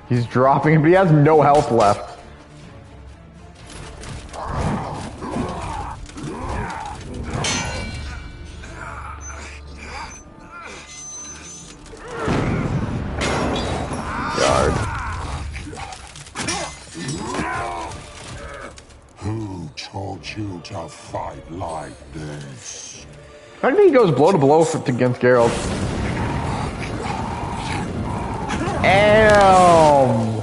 He's dropping, but he has no health left. Guard. Who taught you to fight like this? I think he goes blow to blow against Geralt. Damn!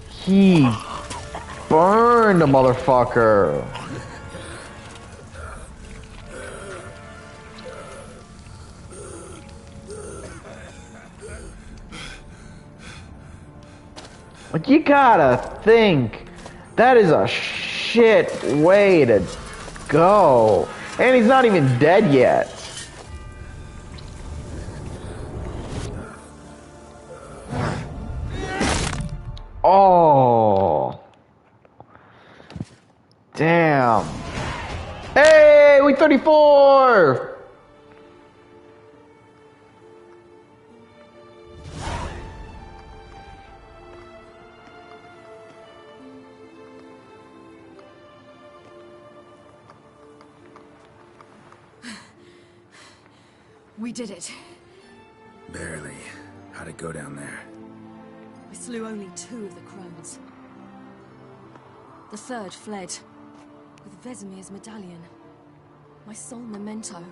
He burned a motherfucker. Like, you gotta think. That is a shit way to go. And he's not even dead yet. Oh. Damn. Hey, week 34! We did it. Barely. How'd it go down there? We slew only 2 of the crones. The third fled, with Vesemir's medallion. My sole memento.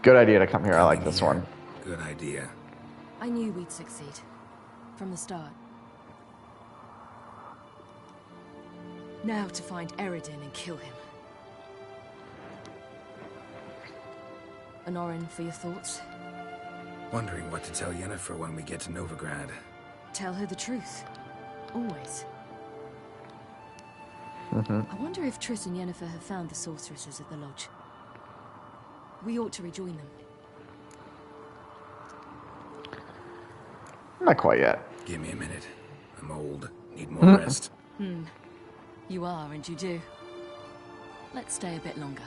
Good idea to come here. I like this one. Good idea. I knew we'd succeed. From the start. Now to find Eredin and kill him. Honorin, for your thoughts? Wondering what to tell Yennefer when we get to Novigrad. Tell her the truth. Always. I wonder if Triss and Yennefer have found the sorceresses at the lodge. We ought to rejoin them. Not quite yet. Give me a minute. I'm old. Need more rest. You are, and you do. Let's stay a bit longer.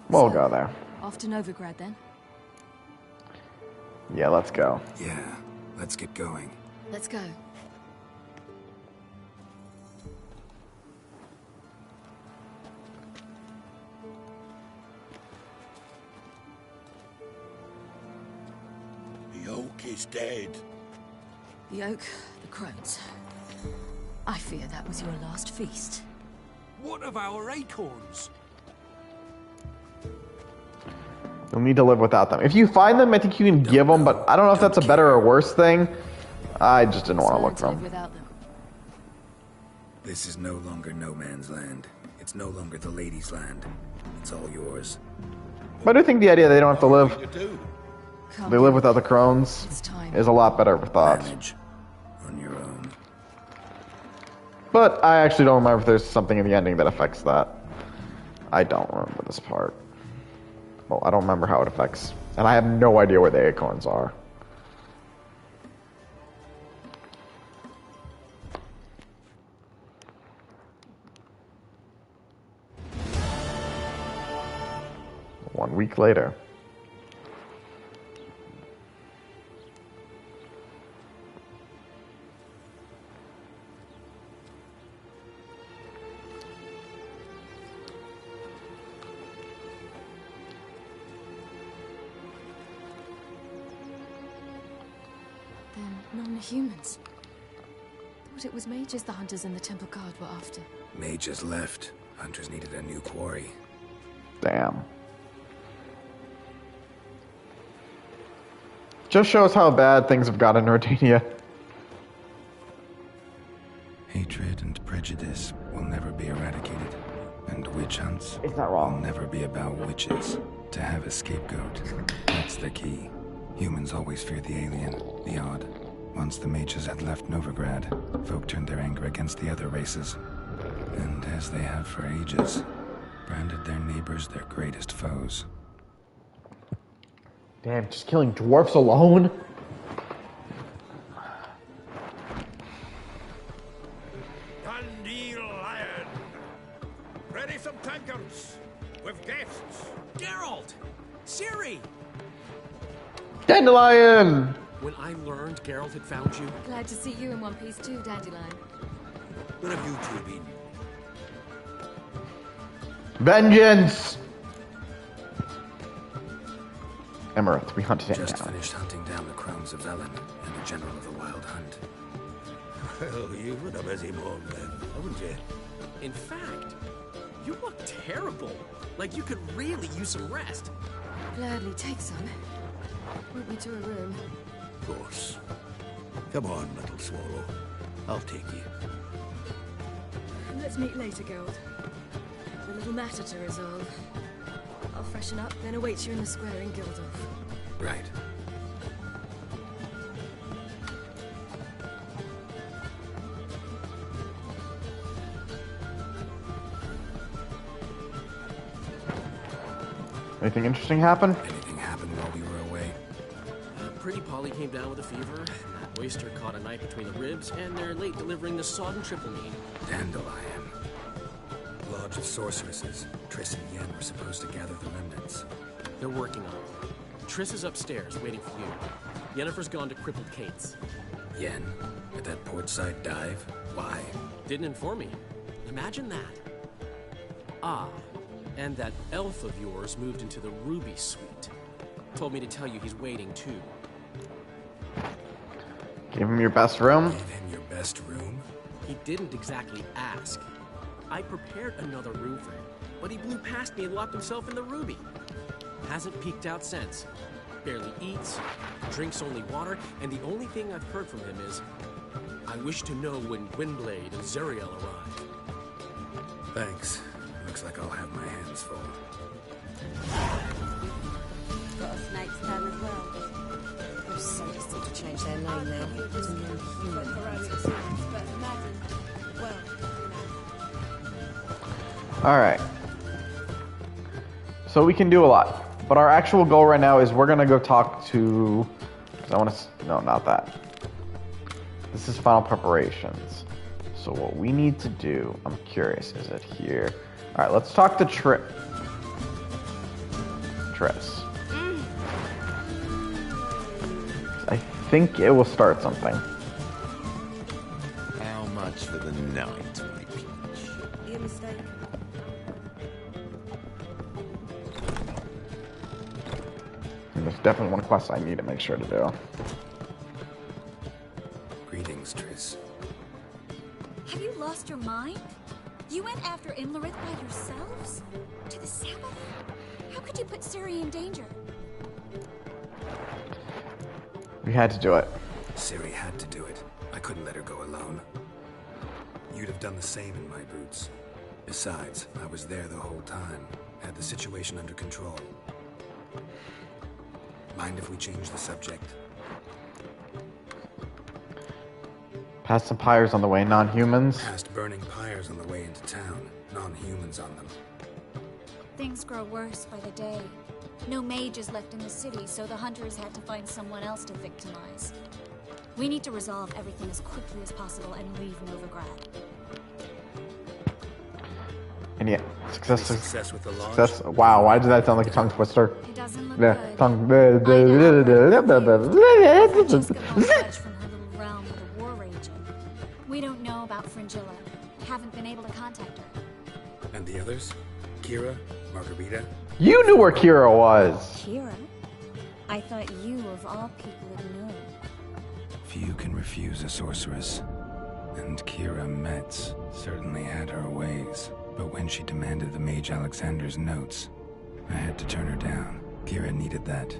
We'll go there. Off to Novigrad then? Yeah, let's go. Yeah, let's get going. Let's go. The oak is dead. The oak, the crones. I fear that was your last feast. What of our acorns? You'll need to live without them. If you find them, I think you can give them, but I don't know if that's a better or worse thing. I just didn't want to look for them. Without them. This is no longer no man's land. It's no longer the lady's land. It's all yours. But I do think the idea they don't have to live, they live without the crones, is a lot better thought. Manage on your own. But I actually don't remember if there's something in the ending that affects that. I don't remember this part. Well, I don't remember how it affects. And I have no idea where the acorns are. One week later. Non-humans. Thought it was mages the hunters and the temple guard were after. Mages left. Hunters needed a new quarry. Damn. Just shows how bad things have gotten in Rodania. Hatred and prejudice will never be eradicated. And witch hunts It's not wrong. will never be about witches. To have a scapegoat, that's the key. Humans always fear the alien, the odd. Once the mages had left Novigrad, folk turned their anger against the other races. And as they have for ages, branded their neighbors their greatest foes. Damn, just killing dwarfs alone? Dandelion! Ready some tankards with guests. Geralt! Ciri! Dandelion! When I learned Geralt had found you, Glad to see you in one piece too, Dandelion. where have you two been? Vengeance! Emerald, we hunted him Just down. finished hunting down the crones of Velen and the general of the Wild Hunt. Well, you've had a busy morning then, haven't you? In fact, you look terrible. Like you could really use some rest. Gladly take some. Point me to a room. Of course. Come on, little swallow. I'll take you. Let's meet later, Geralt. A little matter to resolve. I'll freshen up, then await you in the square in Gildorf. Right. Anything interesting happen? Anything happened while we were away? Pretty Polly came down with a fever. That oyster caught a knife between the ribs, and they're late delivering the sodden triple mean. Dandelion. Lodge of Sorceresses. Triss and Yen were supposed to gather the remnants. They're working on it. Triss is upstairs, waiting for you. Yennefer's gone to crippled Kate's. Yen? At that portside dive? Why? Didn't inform me. Imagine that. Ah, and that elf of yours moved into the Ruby Suite. Told me to tell you he's waiting too. Give him your best room? Give him your best room? He didn't exactly ask. I prepared another room for him, but he blew past me and locked himself in the Ruby. Hasn't peeked out since. Barely eats, drinks only water, and the only thing I've heard from him is, I wish to know when Gwynblade and Zeriel arrive. Thanks. Looks like I'll have my hands full. Got a snake's tongue as well. Those sadists ought to change their name now to non-human. Alright. So we can do a lot. But our actual goal right now is we're gonna go talk to... Cause I want to... No, not that. This is final preparations. So what we need to do... I'm curious. Is it here? Alright, let's talk to Triss. I think it will start something. How much for the night, my peach? Your mistake. And there's definitely one quest I need to make sure to do. Greetings, Triss. Have you lost your mind? You went after Imlerith by yourselves? To the Sabbath? How could you put Ciri in danger? We had to do it. Ciri had to do it. I couldn't let her go alone. You'd have done the same in my boots. Besides, I was there the whole time. Had the situation under control. Mind if we change the subject? Past some pyres on the way, non-humans. Past burning pyres on the way into town. Non-humans on them. Things grow worse by the day. No mages left in the city, so the hunters had to find someone else to victimize. We need to resolve everything as quickly as possible and leave Novigrad. And yeah, success with the launch. Success. Wow, why did that sound like a tongue twister? It doesn't look Yeah, good. tongue. Just got fledged from her little realm with a war raging. We don't know about Fringilla. Haven't been able to contact her. And the others? Kira? Margarita? You knew where Kira was. Kira? I thought you, of all people, would know. Few can refuse a sorceress. And Kira Metz certainly had her ways. But when she demanded the Mage Alexander's notes, I had to turn her down. Kira needed that,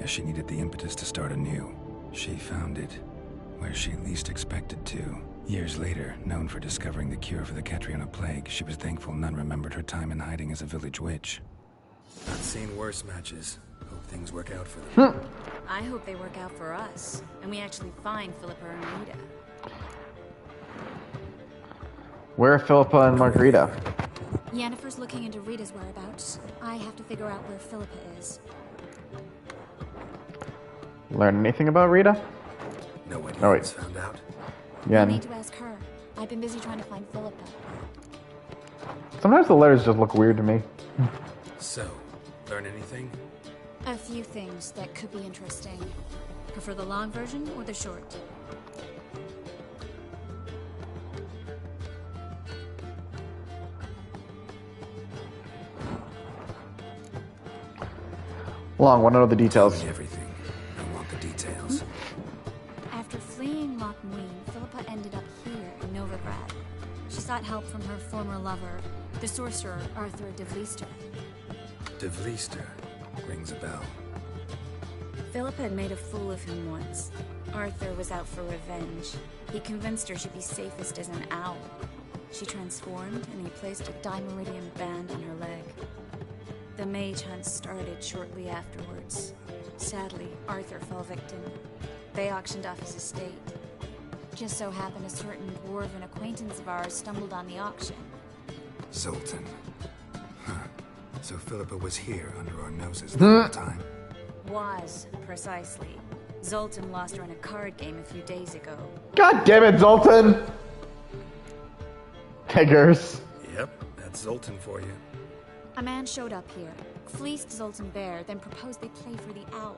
as she needed the impetus to start anew. She found it where she least expected to. Years later, known for discovering the cure for the Catriona plague, she was thankful none remembered her time in hiding as a village witch. I've seen worse matches. Hope things work out for them. I hope they work out for us, and we actually find Philippa and Rita. Where are Philippa and Margarita? Yennefer's looking into Rita's whereabouts. I have to figure out where Philippa is. Learn anything about Rita? No one Oh, else wait. found out. Yeah. I need to ask her. I've been busy trying to find Philippa. Sometimes the letters just look weird to me. So, learn anything? A few things that could be interesting. Prefer the long version or the short? Long, want to know the details. Tell me everything. I want the details. After fleeing Loch Muin, Philippa ended up here in Novigrad. She sought help from her former lover, the sorcerer Arthur de Vlister. De Vlister rings a bell. Philippa had made a fool of him once. Arthur was out for revenge. He convinced her she'd be safest as an owl. She transformed, and he placed a Dimeridian band on her leg. The mage hunt started shortly afterwards. Sadly, Arthur fell victim. They auctioned off his estate. Just so happened a certain dwarven acquaintance of ours stumbled on the auction. Zoltan. Huh. So Philippa was here under our noses the whole time. Was, precisely. Zoltan lost her in a card game a few days ago. God damn it, Zoltan! Beggars. Yep, that's Zoltan for you. A man showed up here, fleeced Zoltan bare, then proposed they play for the owl.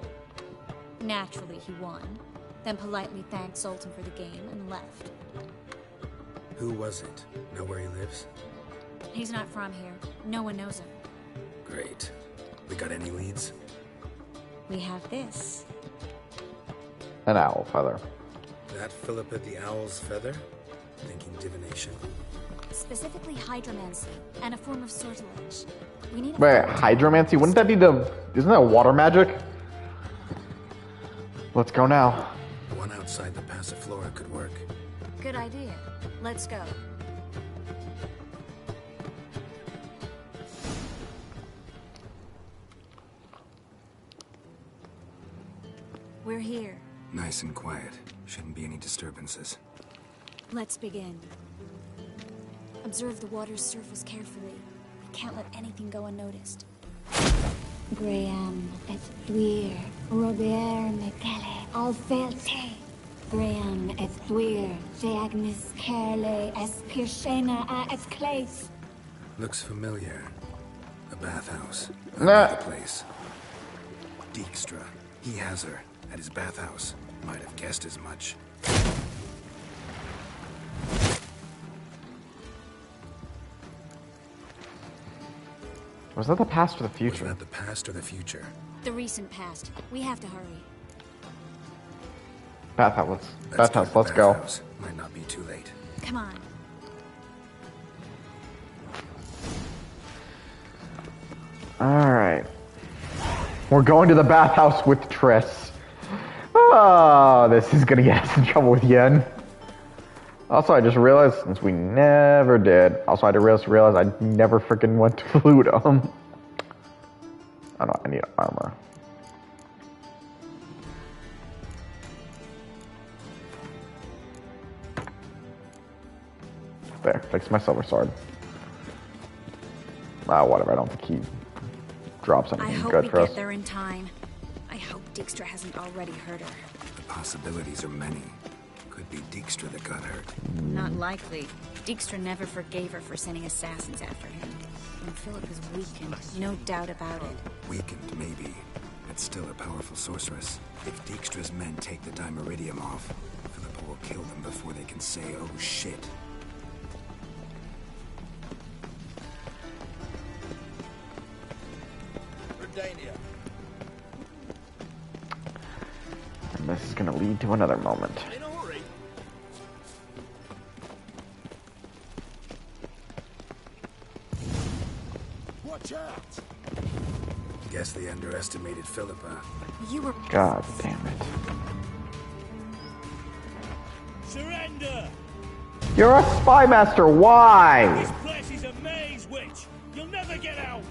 Naturally, he won, then politely thanked Zoltan for the game and left. Who was it? Know where he lives? He's not from here. No one knows him. Great. We got any leads? We have this. An owl feather. That Philippa the Owl's feather? Thinking divination. Specifically hydromancy, and a form of sortilege. We need a Wait, hydromancy? Wouldn't that be the... Isn't that water magic? Let's go now. One outside the Passiflora could work. Good idea. Let's go. We're here. Nice and quiet. Shouldn't be any disturbances. Let's begin. Observe the water's surface carefully. We can't let anything go unnoticed. Graham, it's Dwyer, Robert McKelly, Alfelte. Graham, it's Dwyer, Agnes Kerle, es Pirshena, es Clace. Looks familiar. A bathhouse. Nah. The place. Dijkstra. He has her at his bathhouse. Might have guessed as much. Was that the past or the future? Was that the past or the future? The recent past. We have to hurry. Bathhouse, let's go. Might not be too late. Come on. Alright. We're going to the bathhouse with Triss. Oh, this is gonna get us in trouble with Yen. Also, I just realized, since we never did, also I just realized I never freaking went to loot them. I don't know, I need armor. There, fix my silver sword. Whatever, I don't think he drops anything good for us. I hope we get there in time. I hope Dijkstra hasn't already hurt her. The possibilities are many. Could be Dijkstra that got hurt. Not likely. Dijkstra never forgave her for sending assassins after him. And Philip is weakened, no doubt about it. Weakened, maybe. But still a powerful sorceress. If Dijkstra's men take the Dimeridium off, Philip will kill them before they can say, oh shit. And this is going to lead to another moment. In a hurry. Watch out! Guess they underestimated Philippa. You were... God damn it. Surrender! You're a spy master, why? This place is a maze, witch! You'll never get out!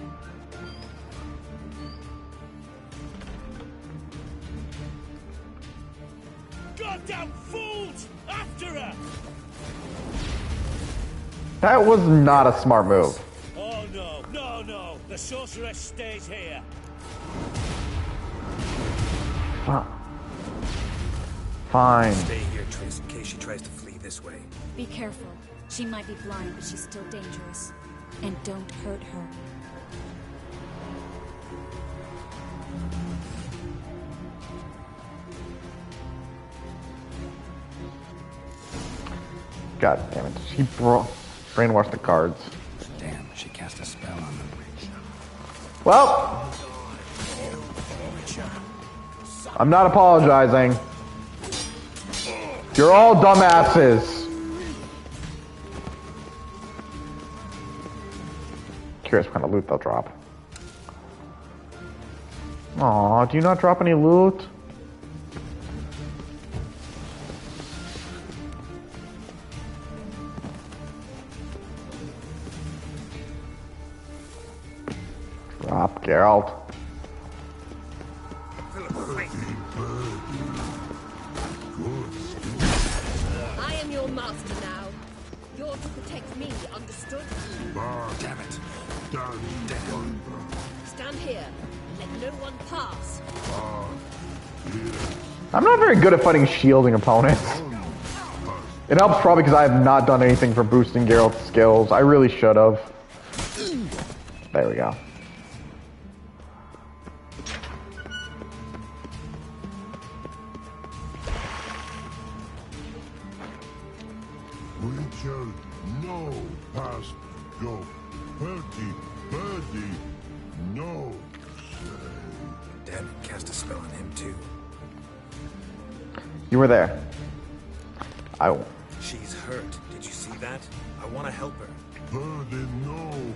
Goddamn fools! After her! That was not a smart move. Oh no, no, no! The sorceress stays here. Fine. Stay here, Triss, in case she tries to flee this way. Be careful. She might be blind, but she's still dangerous. And don't hurt her. God damn it. She brainwashed the guards. Damn, she cast a spell on them. Well, I'm not apologizing. You're all dumbasses. Curious what kind of loot they'll drop. Aw, do you not drop any loot? Drop, Geralt. I am your master now. You're to protect me, understood? Damn it. Stand here and let no one pass. I'm not very good at fighting shielding opponents. It helps probably because I have not done anything for boosting Geralt's skills. I really should have. There we go. We shall no past go. Birdie, no. Damn it, cast a spell on him too. You were there. I won't. She's hurt. Did you see that? I want to help her. Birdie, no.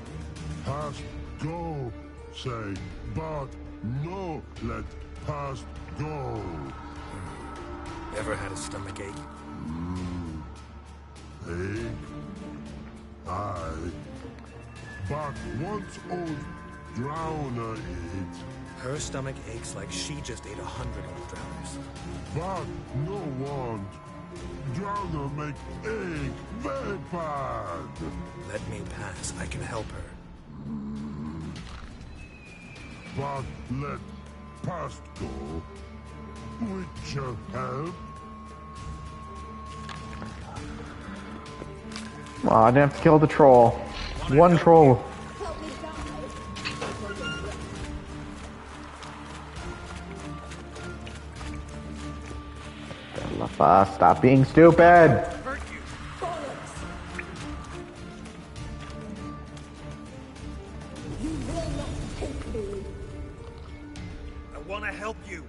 Past go. Say, but no let past go. Ever had a stomach ache? Ache? Aye. But once old drowner eats. Her stomach aches like she just ate 100 old drowners. But no want. Drowner make ache very bad. Let me pass. I can help her. but let past go. With your help. Well, I didn't have to kill the troll. One troll. Stop being stupid. You will not take me. I want to help you.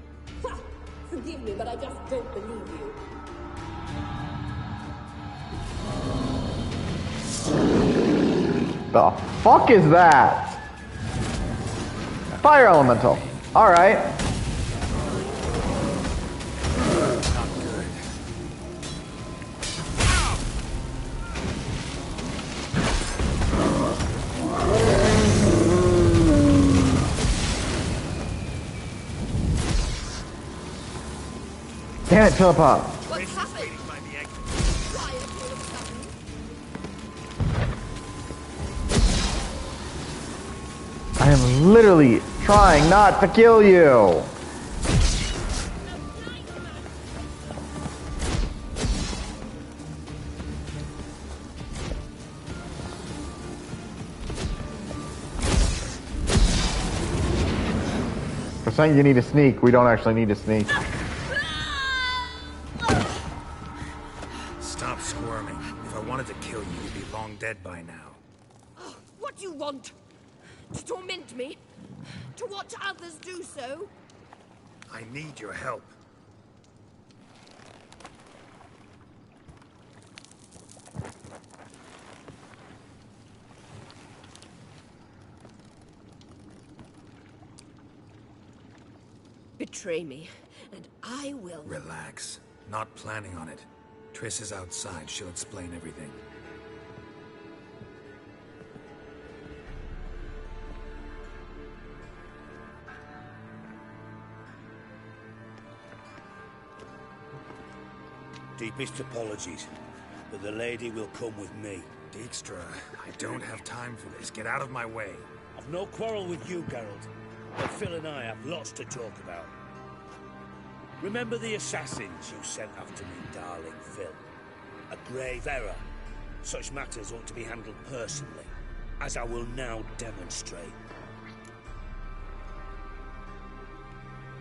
Forgive me, but I just don't believe you. The fuck is that? Fire elemental. Alright. Damn it, Philippa. What's happened? I am literally trying not to kill you. For saying you need to sneak, we don't actually need to sneak. Stop squirming. If I wanted to kill you, you'd be long dead by now. What do you want? To torment me? To watch others do so? I need your help. Betray me, and I will... Relax. Not planning on it. Triss is outside. She'll explain everything. Deepest apologies, but the lady will come with me. Dijkstra, I don't have time for this. Get out of my way. I've no quarrel with you, Geralt, but Phil and I have lots to talk about. Remember the assassins you sent after me, darling Phil? A grave error. Such matters ought to be handled personally, as I will now demonstrate.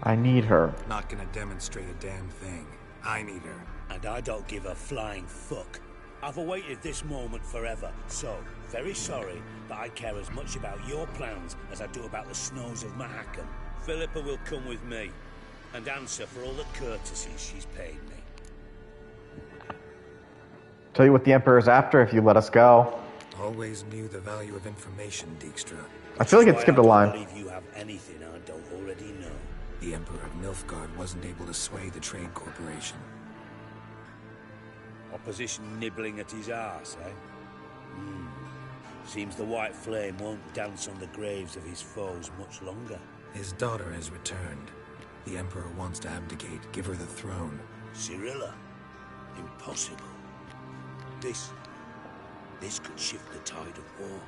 I need her. Not gonna demonstrate a damn thing. I need her. And I don't give a flying fuck. I've awaited this moment forever, so, very sorry, but I care as much about your plans as I do about the snows of Mahakam. Philippa will come with me, and answer for all the courtesies she's paid me. Tell you what the Emperor's after if you let us go. Always knew the value of information, Dijkstra. I feel like it skipped a line. I don't believe you have anything I don't already know. The Emperor of Nilfgaard wasn't able to sway the Trade Corporation. Opposition nibbling at his arse, eh? Seems the White Flame won't dance on the graves of his foes much longer. His daughter has returned. The Emperor wants to abdicate, give her the throne. Cirilla? Impossible. This could shift the tide of war.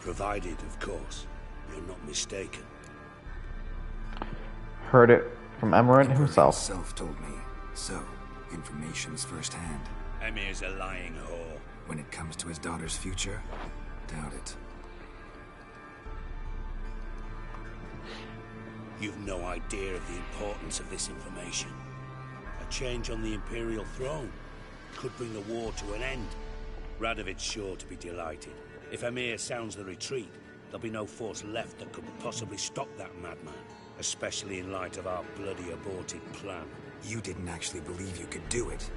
Provided, of course, you're not mistaken. Heard it from Emirate himself. Himself told me. So, information's firsthand. Emir's a lying whore. When it comes to his daughter's future, doubt it. You've no idea of the importance of this information. A change on the Imperial throne could bring the war to an end. Radovid's sure to be delighted. If Emir sounds the retreat, there'll be no force left that could possibly stop that madman. Especially in light of our bloody aborted plan. You didn't actually believe you could do it.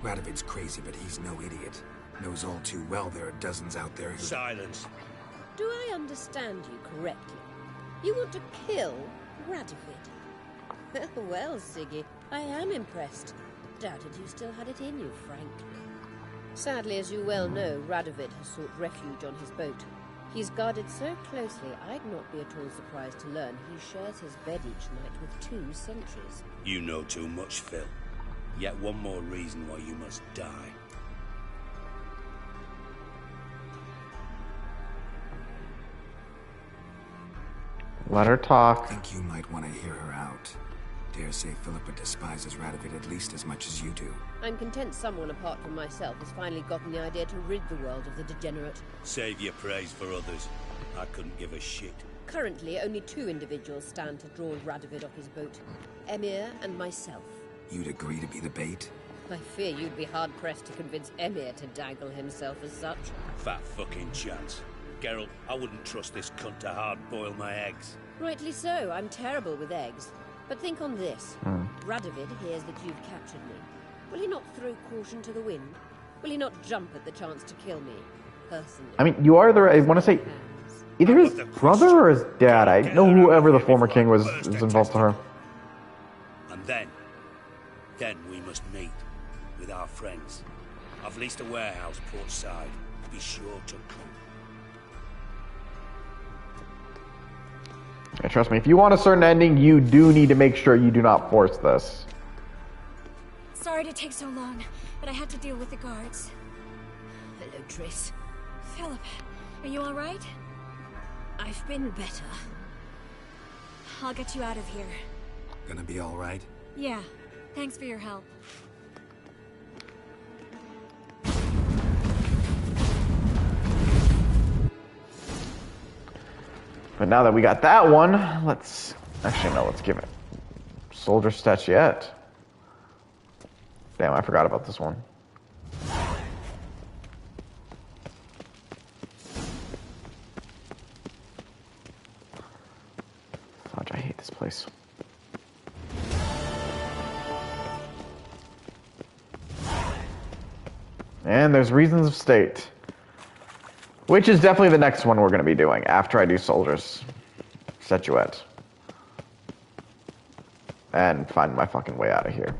Radovid's crazy, but he's no idiot. Knows all too well there are dozens out there who... Silence. Do I understand you correctly? You want to kill Radovid? Well, Siggy, I am impressed. Doubted you still had it in you, frankly. Sadly, as you well know, Radovid has sought refuge on his boat. He's guarded so closely, I'd not be at all surprised to learn he shares his bed each night with 2 sentries. You know too much, Phil. Yet one more reason why you must die. Let her talk. I think you might want to hear her out. Dare say Philippa despises Radovid at least as much as you do. I'm content someone apart from myself has finally gotten the idea to rid the world of the degenerate. Save your praise for others. I couldn't give a shit. Currently, only 2 individuals stand to draw Radovid off his boat. Emir and myself. You'd agree to be the bait? I fear you'd be hard-pressed to convince Emir to dangle himself as such. Fat fucking chance. Geralt, I wouldn't trust this cunt to hard-boil my eggs. Rightly so, I'm terrible with eggs. But think on this. Radovid hears that you've captured me. Will he not throw caution to the wind? Will he not jump at the chance to kill me, personally? I mean, you are the... I want to say... Either his brother or his dad. I know whoever the former king was involved to her. And then we must meet with our friends. I've leased a warehouse portside. Be sure to come. And trust me, if you want a certain ending, you do need to make sure you do not force this. Sorry to take so long, but I had to deal with the guards. Hello, Triss. Philip, are you alright? I've been better. I'll get you out of here. Gonna be alright? Yeah, thanks for your help. But now that we got that one, let's... Actually, no, let's give it. Soldier Statuette. Damn, I forgot about this one. Fudge, I hate this place. And there's Reasons of State. Which is definitely the next one we're going to be doing after I do Soldier's Statuette. And find my fucking way out of here.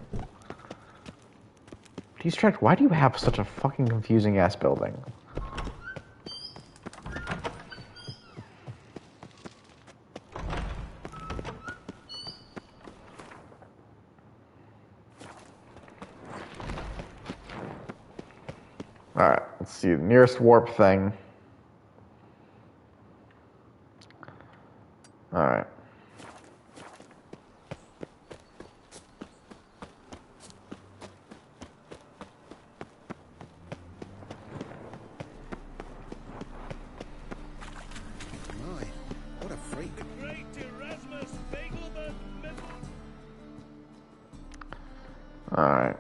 Distract, why do you have such a fucking confusing ass building? Alright, let's see. The nearest warp thing. Alright. What a freak. Alright.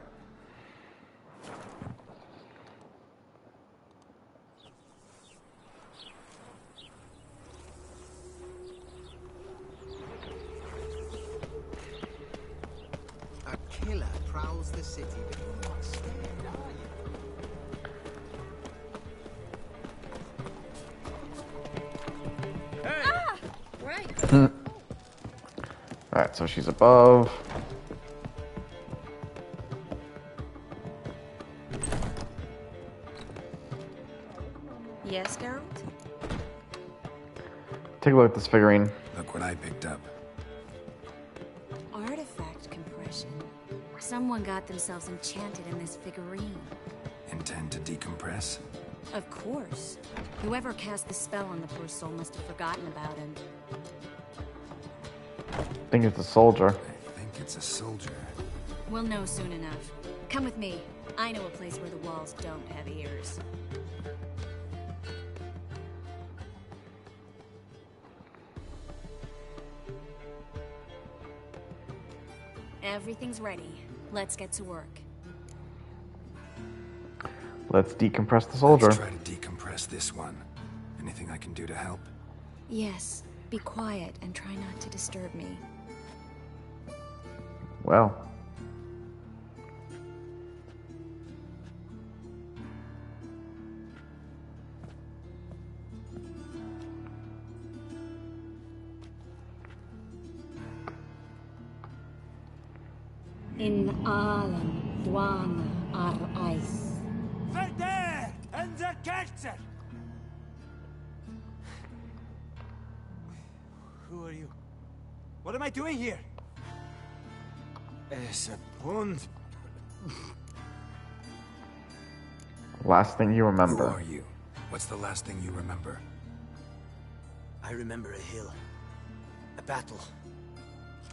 A killer prowls the city, but you're not scared, are you? Right. Alright, so she's above. Yes, Geralt? Take a look at this figurine. Look what I picked up. Artifact compression. Someone got themselves enchanted in this figurine. Intend to decompress? Of course. Whoever cast the spell on the poor soul must have forgotten about him. I think it's a soldier. I think it's a soldier. We'll know soon enough. Come with me. I know a place where the walls don't have ears. Everything's ready. Let's get to work. Let's decompress the soldier. Let's try to decompress this one. Anything I can do to help? Yes. Be quiet and try not to disturb me. Well. In Alan, Dwana, Ar Ice. Verder and the Kerzer! Who are you? What am I doing here? Es a pond. Last thing you remember. Who are you? What's the last thing you remember? I remember a hill. A battle.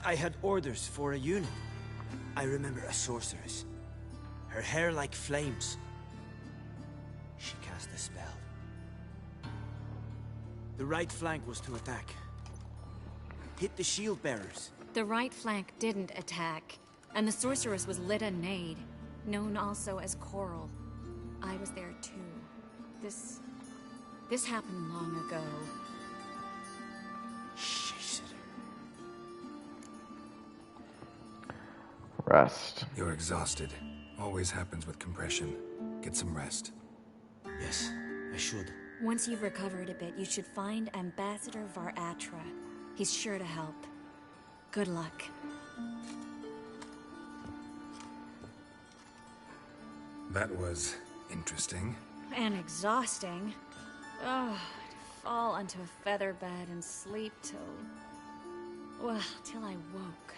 I had orders for a unit. I remember a sorceress. Her hair like flames. She cast a spell. The right flank was to attack. Hit the shield bearers. The right flank didn't attack, and the sorceress was Lyda Nade, known also as Coral. I was there too. This happened long ago. Rest. You're exhausted. Always happens with compression. Get some rest. Yes, I should. Once you've recovered a bit, you should find Ambassador Varatra. He's sure to help. Good luck. That was interesting. And exhausting. Oh, to fall onto a feather bed and sleep till I woke.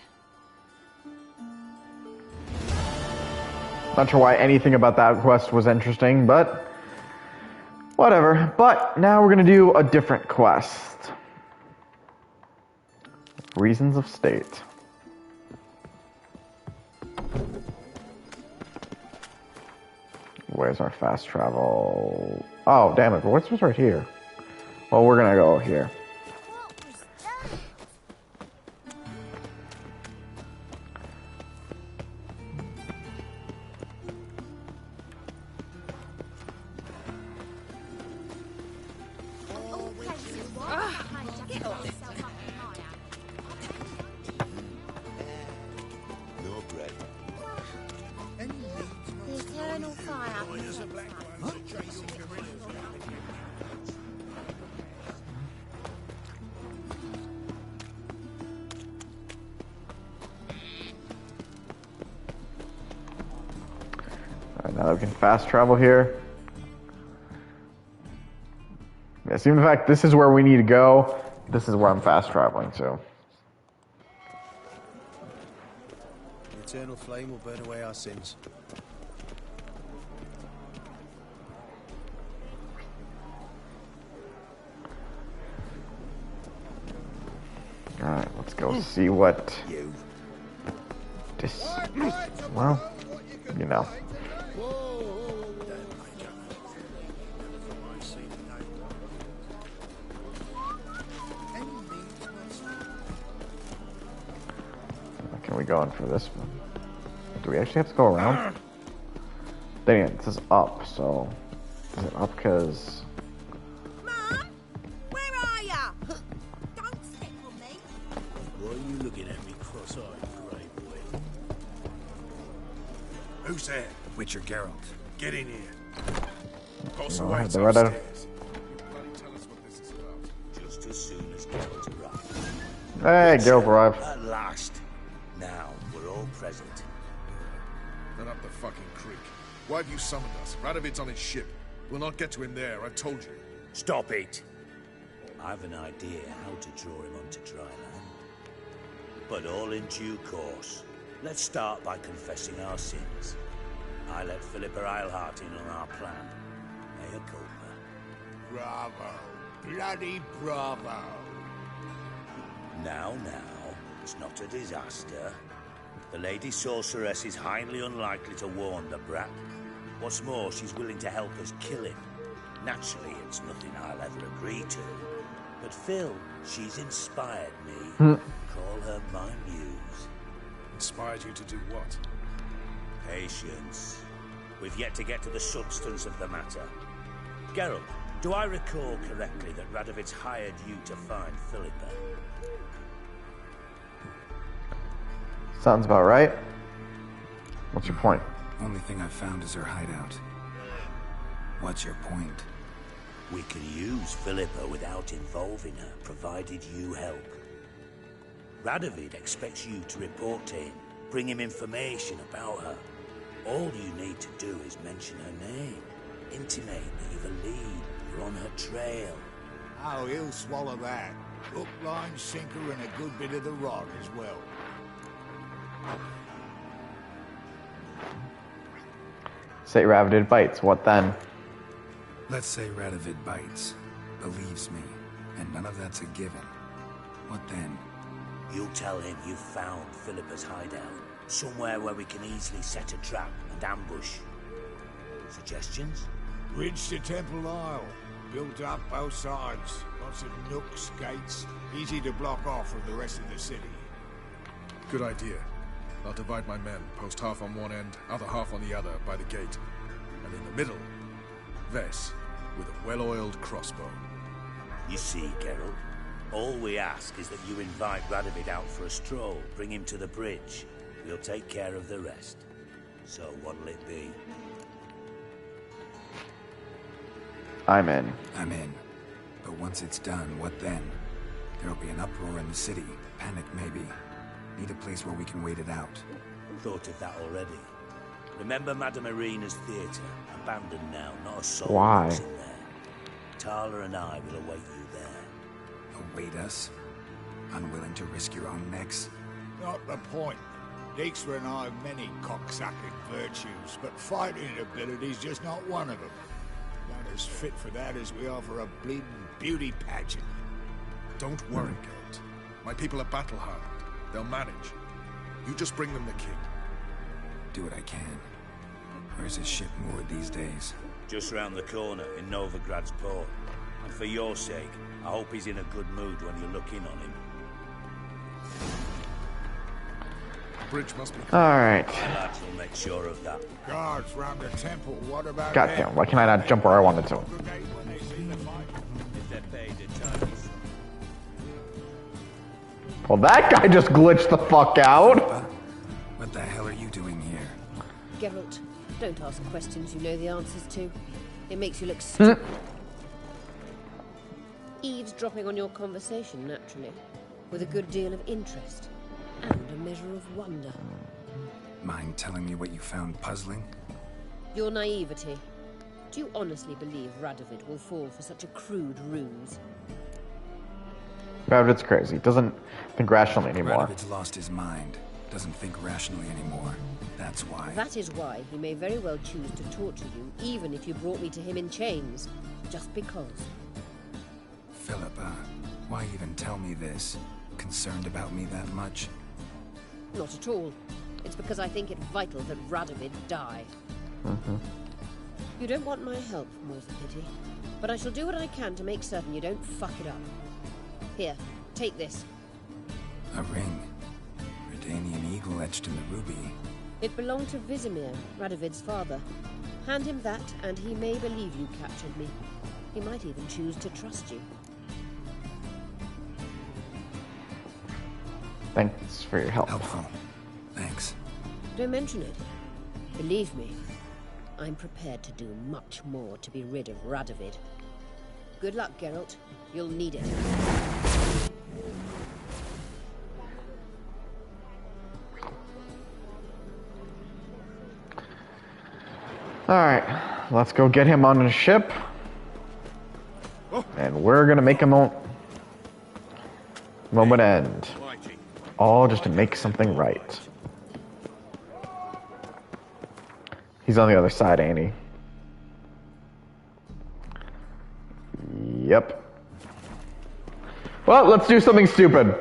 Not sure why anything about that quest was interesting, but whatever. But now we're gonna do a different quest. Reasons of State. Where's our fast travel? Oh, damn it. What's right here? Well, we're gonna go here. Now that we can fast travel here. Yes, even in fact, this is where we need to go. This is where I'm fast traveling to. The eternal flame will burn away our sins. Alright, let's go see what this, well, you know. Can we go in for this one? Do we actually have to go around? Dang it, this is up, so is it up because Mom? Where are ya? Don't stick with me. Why are you looking at me cross-eyed, grey boy? Who's there? Witcher Geralt. Get in here. no, I have the red out. Just as soon as Geralt arrived. Hey, Geralt arrived. At last. Now we're all present. Then up the fucking creek. Why have you summoned us? Radovid's on his ship. We'll not get to him there, I've told you. Stop it! I've an idea how to draw him onto dry land. But all in due course. Let's start by confessing our sins. I let Philippa Eilhart in on our plan. Mea culpa. Bravo. Bloody bravo. Now, it's not a disaster. The Lady Sorceress is highly unlikely to warn the brat. What's more, she's willing to help us kill him. Naturally, it's nothing I'll ever agree to. But Phil, she's inspired me. Call her my muse. Inspired you to do what? Patience. We've yet to get to the substance of the matter. Geralt, do I recall correctly that Radovid's hired you to find Philippa? Sounds about right. What's your point? Only thing I've found is her hideout. What's your point? We can use Philippa without involving her, provided you help. Radovid expects you to report to him, bring him information about her. All you need to do is mention her name, intimate that you've a lead, you're on her trail. Oh, he'll swallow that. Hook, line, sinker, and a good bit of the rod as well. Say Radovid bites, what then? Let's say Radovid bites, believes me, and none of that's a given. What then? You'll tell him you've found Philippa's hideout. Somewhere where we can easily set a trap and ambush. Suggestions? Bridge to Temple Isle. Built up both sides. Lots of nooks, gates. Easy to block off from the rest of the city. Good idea. I'll divide my men, post half on one end, other half on the other, by the gate. And in the middle, Vess, with a well-oiled crossbow. You see, Geralt, all we ask is that you invite Radovid out for a stroll, bring him to the bridge. We'll take care of the rest. So what'll it be? I'm in. I'm in. But once it's done, what then? There'll be an uproar in the city. Panic, maybe. Need a place where we can wait it out. Thought of that already. Remember Madame Irina's theatre? Abandoned now, not a soul Why? lives in there. Tala and I will await you there. Await us? Unwilling to risk your own necks? Not the point. Dijkstra and I have many cocksucking virtues, but fighting ability's just not one of them. Not as fit for that as we are for a bleeding beauty pageant. Don't worry, Geralt. My people are battle-hardened. They'll manage. You just bring them the kid. Do what I can. Where's his ship moored these days? Just round the corner in Novigrad's port. And for your sake, I hope he's in a good mood when you look in on him. The bridge must be... Alright. My lads will make sure of that. Guards round the temple, what about Goddamn, why can I not jump where I wanted to? Well, that guy just glitched the fuck out. What the hell are you doing here? Geralt, don't ask questions you know the answers to. It makes you look stupid. Eavesdropping on your conversation, naturally, with a good deal of interest and a measure of wonder. Mind telling me what you found puzzling? Your naivety. Do you honestly believe Radovid will fall for such a crude ruse? Radovid's crazy. Doesn't think rationally anymore. Radovid's lost his mind. Doesn't think rationally anymore. That's why. That is why he may very well choose to torture you, even if you brought me to him in chains. Just because. Philippa, why even tell me this? Concerned about me that much? Not at all. It's because I think it vital that Radovid die. You don't want my help, more's the pity. But I shall do what I can to make certain you don't fuck it up. Here, take this. A ring. Redanian eagle etched in the ruby. It belonged to Vizimir, Radovid's father. Hand him that, and he may believe you captured me. He might even choose to trust you. Thanks for your help. Helpful. Thanks. Don't mention it. Believe me, I'm prepared to do much more to be rid of Radovid. Good luck, Geralt. You'll need it. Alright, let's go get him on a ship. And we're gonna make a moment end. All just to make something right. He's on the other side, ain't he? Yep. Well, let's do something stupid.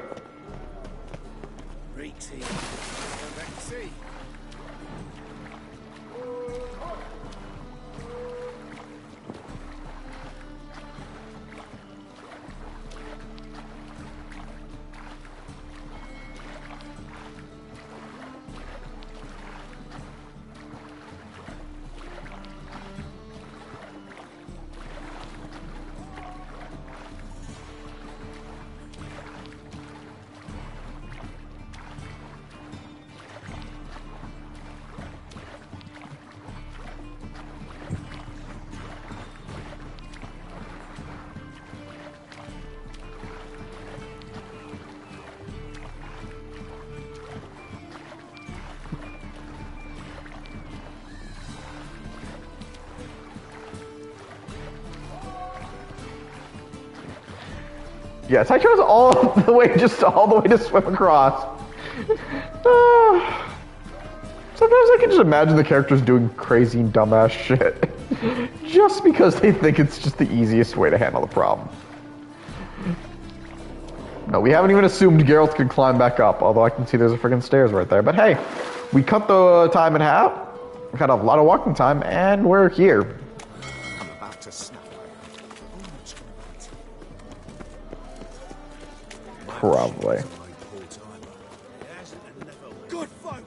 Yes, I chose all the way to swim across. Sometimes I can just imagine the characters doing crazy dumbass shit just because they think it's just the easiest way to handle the problem. No, we haven't even assumed Geralt could climb back up, although I can see there's a friggin' stairs right there. But hey, we cut the time in half, we got a lot of walking time, and we're here. I'm about to snap. Probably. Good folk!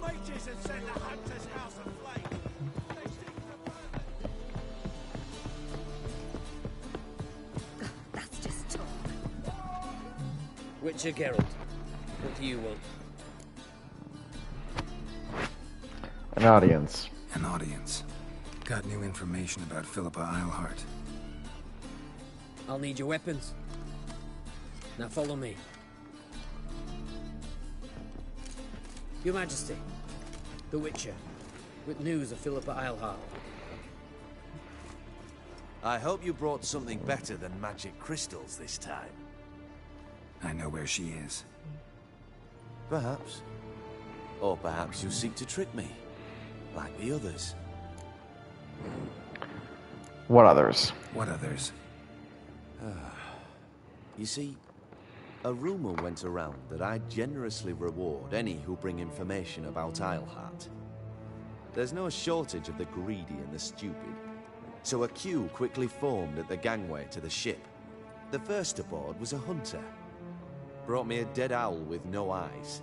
Mages have set the hunter's house aflame! That's just talk. Witcher Geralt, what do you want? An audience. An audience. Got new information about Philippa Eilhart. I'll need your weapons. Now follow me. Your Majesty, the Witcher, with news of Philippa Eilhart. I hope you brought something better than magic crystals this time. I know where she is. Perhaps. Or perhaps you seek to trick me, like the others. What others? What others? You see, a rumor went around that I'd generously reward any who bring information about Eilhart. There's no shortage of the greedy and the stupid, so a queue quickly formed at the gangway to the ship. The first aboard was a hunter. Brought me a dead owl with no eyes.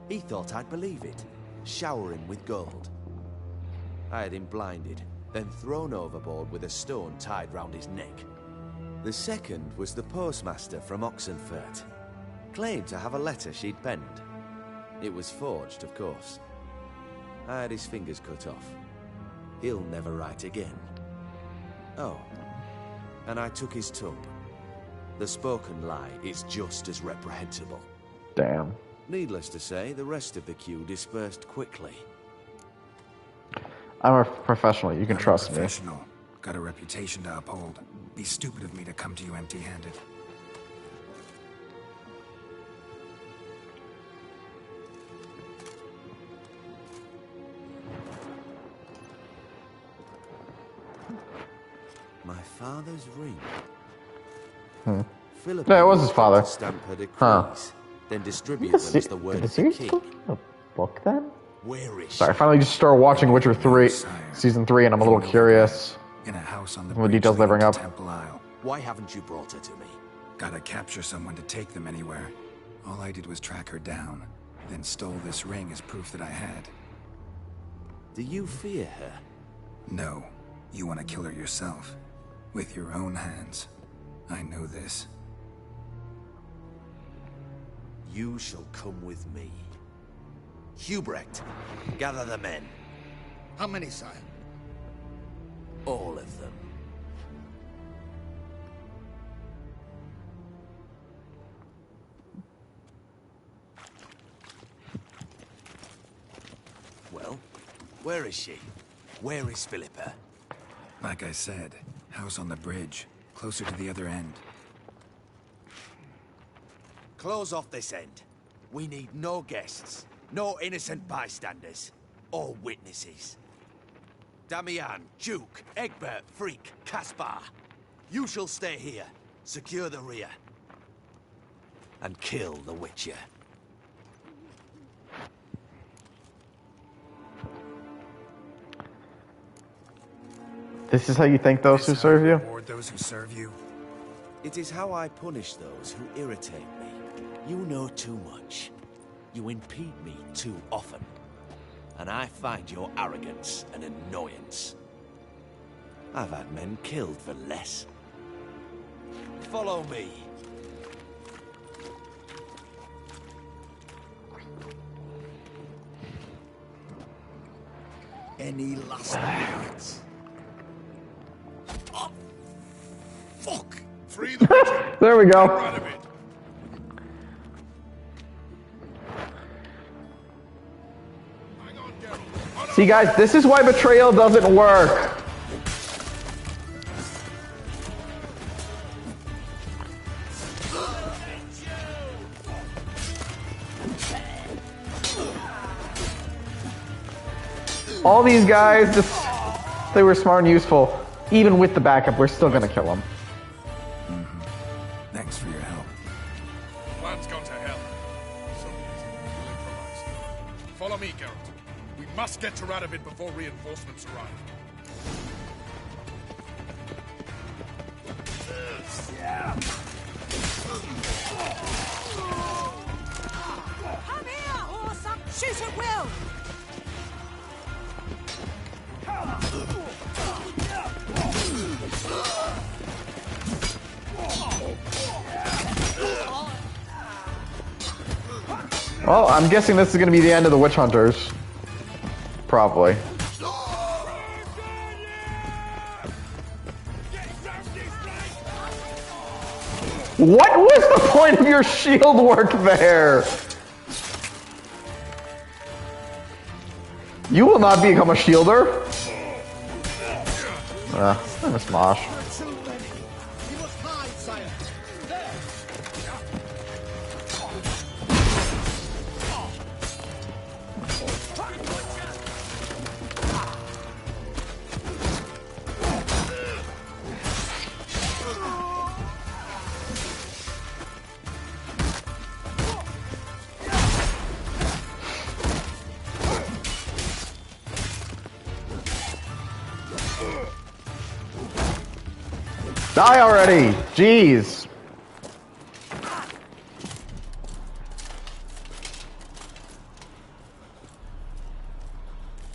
He thought I'd believe it, shower him with gold. I had him blinded, then thrown overboard with a stone tied round his neck. The second was the postmaster from Oxenfurt. Claimed to have a letter she'd penned. It was forged, of course. I had his fingers cut off. He'll never write again. Oh, and I took his tongue. The spoken lie is just as reprehensible. Damn. Needless to say, the rest of the queue dispersed quickly. I'm a professional. You can trust me. Professional. Got a reputation to uphold. Be stupid of me to come to you empty-handed. My father's ring. No, it was his father. Stamp her decrees, Huh. then distribute them as the word of the king. A book then? Where is Sorry, I finally just started watching Witcher 3, Season 3, and I'm a little curious. In a house on the What details they bring up. Temple Isle. Why haven't you brought her to me? Gotta capture someone to take them anywhere. All I did was track her down, then stole this ring as proof that I had. Do you fear her? No. You want to kill her yourself. With your own hands. I know this. You shall come with me. Hubrecht, gather the men. How many, sire? All of them. Well, where is she? Where is Philippa? Like I said, house on the bridge, closer to the other end. Close off this end. We need no guests, no innocent bystanders, or witnesses. Damian, Duke, Egbert, Freak, Caspar. You shall stay here, secure the rear, and kill the Witcher. This is how you thank those who serve you? Reward those who serve you. It is how I punish those who irritate me. You know too much. You impede me too often. And I find your arrogance an annoyance. I've had men killed for less. Follow me. Any last words? Oh, fuck! Free the Witcher. There we go. Get rid of it. See, guys, this is why betrayal doesn't work. All these guys, just they were smart and useful. Even with the backup, we're still gonna kill them. Thanks for your help. plan's gone to hell. So be it. We'll improvise. Follow me, Geralt. We must get to Radovid before reinforcements arrive. Come here, horse! Shoot at will! Well, I'm guessing this is going to be the end of the witch hunters. Probably. What was the point of your shield work there? You will not become a shielder. I'm a smosh. Die already! Jeez!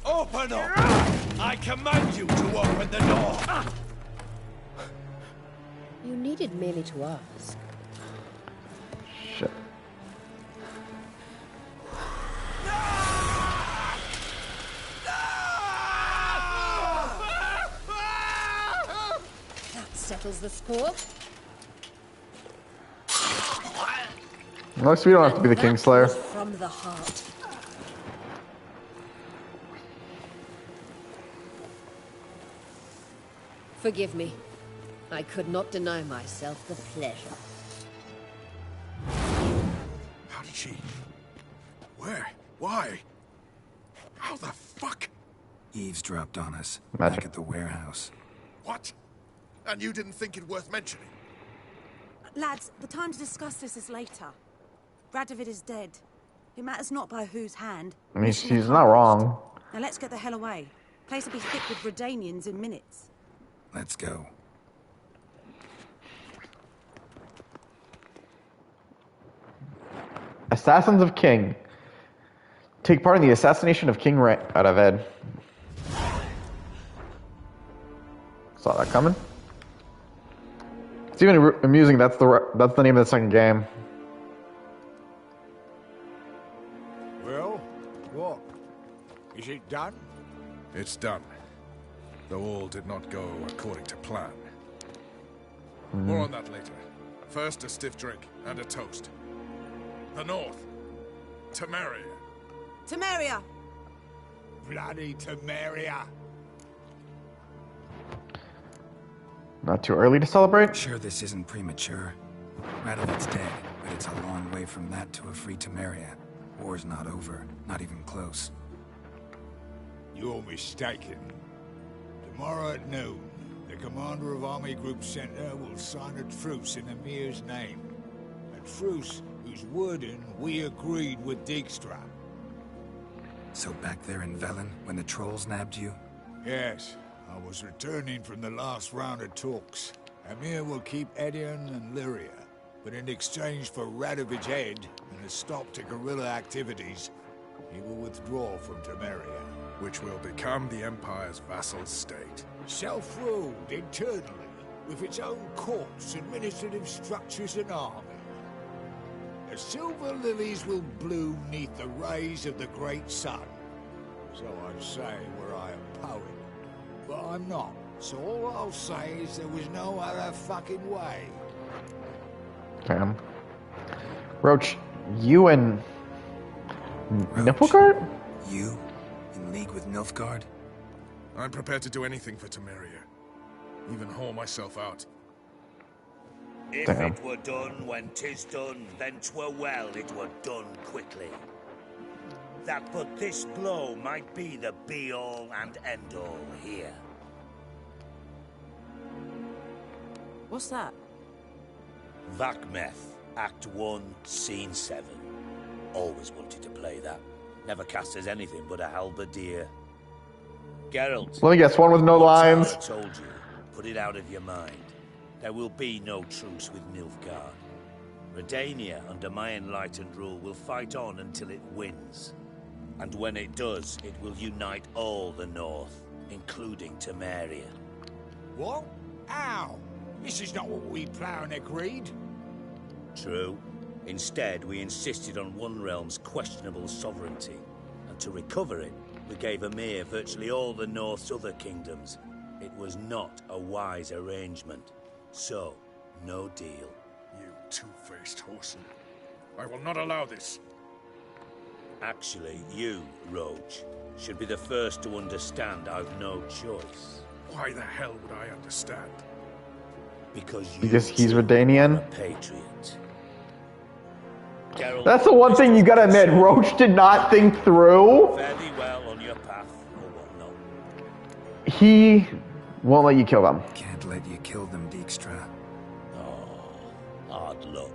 Open up! I command you to open the door! You needed merely to ask. Shit. Settles the score. Unless we don't have to be the Kingslayer. From the heart. Forgive me. I could not deny myself the pleasure. How did she... Where? Why? How the fuck? Eavesdropped on us. Magic. Back at the warehouse. What? And you didn't think it worth mentioning? Lads, the time to discuss this is later. Radovid is dead. It matters not by whose hand. I mean, she's not wrong. Now let's get the hell away. Place will be thick with Redanians in minutes. Let's go. Assassins of King. Take part in the assassination of King Radovid. Saw that coming. It's even amusing. That's the name of the second game. Well, what? Is it done? It's done. Though all did not go according to plan. More on that later. First, a stiff drink and a toast. The North. Temeria. Temeria! Bloody Temeria! Not too early to celebrate? Sure this isn't premature. Radovid's dead, but it's a long way from that to a free Temeria. War's not over, not even close. You're mistaken. Tomorrow at noon, the commander of Army Group Center will sign a truce in Emir's name. A truce whose wording we agreed with Dijkstra. So back there in Velen, when the trolls nabbed you? Yes, I was returning from the last round of talks. Emir will keep Edion and Lyria, but in exchange for Radovid's head and a stop to guerrilla activities, he will withdraw from Temeria. Which will become the Empire's vassal state. Self-ruled internally, with its own courts, administrative structures and army. The silver lilies will bloom neath the rays of the great sun. So I'd say were I a poet. But I'm not. So all I'll say is there was no other fucking way. Damn. Roach, you and... Niflgaard? You? In league with Nilfgaard? I'm prepared to do anything for Temeria. Even haul myself out. If Damn. it were done when 'tis done, then 'twere well it were done quickly. That but this blow might be the be-all and end-all here. What's that? Vakmeth, Act 1, Scene 7. Always wanted to play that. Never cast as anything but a halberdier. Geralt. Let me guess, one with no lines. I told you, put it out of your mind. There will be no truce with Nilfgaard. Redania, under my enlightened rule, will fight on until it wins. And when it does, it will unite all the North, including Temeria. What? How? This is not what we planned and agreed. True. Instead, we insisted on one realm's questionable sovereignty. And to recover it, we gave Emir virtually all the North's other kingdoms. It was not a wise arrangement. So, no deal. You two-faced whoreson. I will not allow this. Actually, you, Roach, should be the first to understand I've no choice. Why the hell would I understand? Because he's Redanian? A patriot. That's the one thing you gotta admit, Roach did not think through. Fairly well on your path, or whatnot. He won't let you kill them. Can't let you kill them, Dijkstra. Oh, hard luck.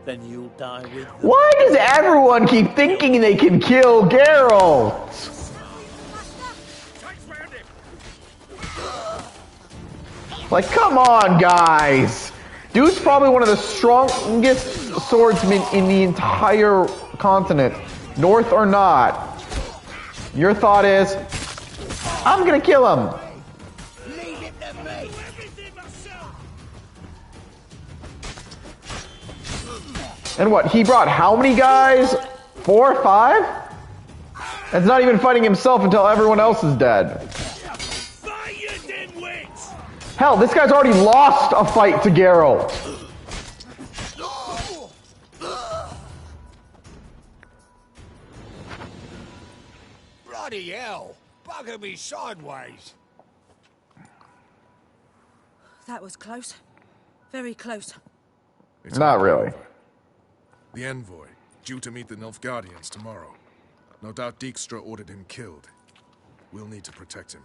Then you'll die with them. Why does everyone keep thinking they can kill Geralt? Like, come on, guys. Dude's probably one of the strongest swordsmen in the entire continent, North or not. Your thought is, I'm gonna kill him. Leave it to me. And what, he brought how many guys? 4 or 5? That's not even fighting himself until everyone else is dead. Hell, this guy's already lost a fight to Geralt. Bloody hell! Bugger me sideways. That was close. Very close. It's not really. over. The envoy, due to meet the Nilfgaardians tomorrow. No doubt Dijkstra ordered him killed. We'll need to protect him.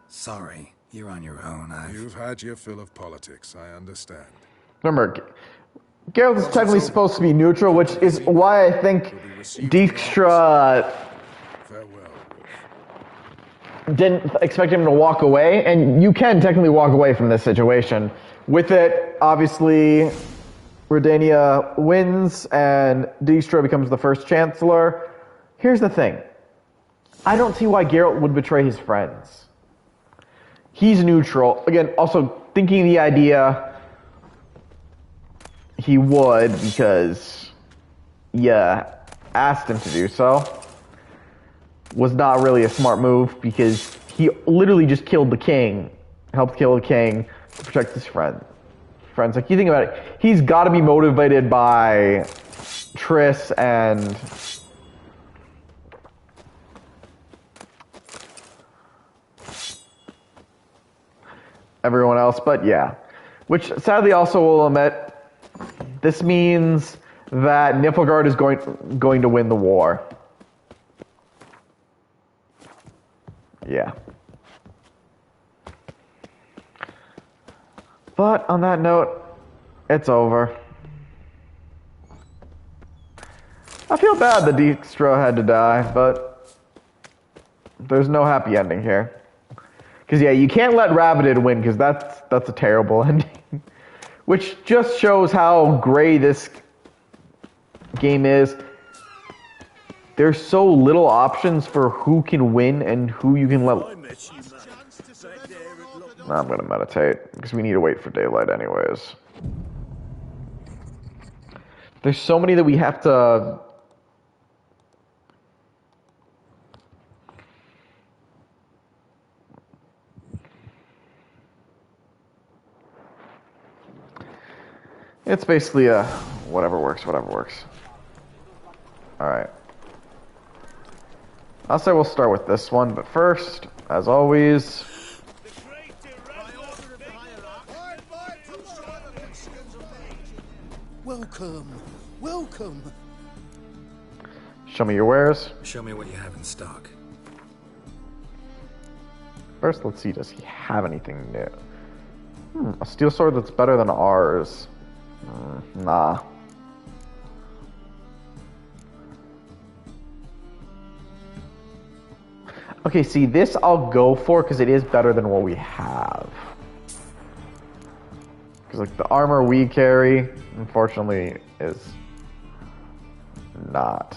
Sorry, you're on your own. You've had your fill of politics, I understand. Remember, Geralt is technically supposed to be neutral, which is why I think Dijkstra didn't expect him to walk away, and you can technically walk away from this situation. With it, obviously, Redania wins, and Dijkstra becomes the first Chancellor. Here's the thing. I don't see why Geralt would betray his friends. He's neutral. Again, also thinking the idea he would because asked him to do so was not really a smart move because he literally just killed the king, helped kill the king to protect his friends. Like, you think about it, he's got to be motivated by Triss and everyone else, but yeah. Which, sadly, also will admit, this means that Nilfgaard is going to win the war. Yeah. But, on that note, it's over. I feel bad that Dijkstra had to die, but there's no happy ending here. Because, yeah, you can't let Rabbitid win, because that's a terrible ending. Which just shows how gray this game is. There's so little options for who can win and who you can let... I'm going to meditate, because we need to wait for daylight anyways. There's so many that we have to... It's basically a whatever works. Alright. I'll say we'll start with this one, but first, as always... Welcome. Show me your wares. Show me what you have in stock. First, let's see, does he have anything new? A steel sword that's better than ours. Nah. Okay, see, this I'll go for because it is better than what we have. Because, like, the armor we carry, unfortunately, is not.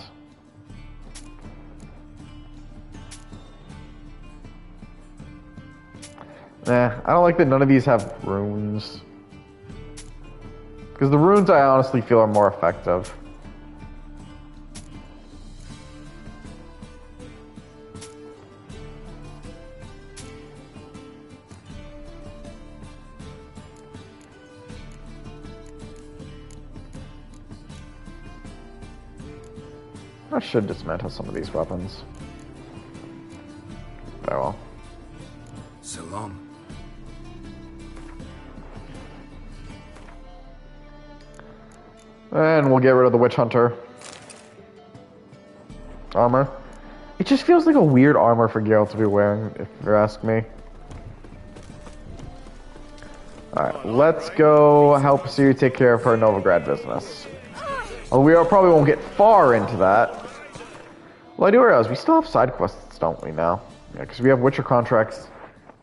Nah, I don't like that none of these have runes. Because the runes, I honestly feel, are more effective. I should dismantle some of these weapons. Very well. So long. And we'll get rid of the Witch Hunter armor. It just feels like a weird armor for Geralt to be wearing, if you ask me. Alright, let's go help Ciri take care of her Novigrad business. Well, we probably won't get far into that. Well, I do realize we still have side quests, don't we, now? Yeah, because we have Witcher contracts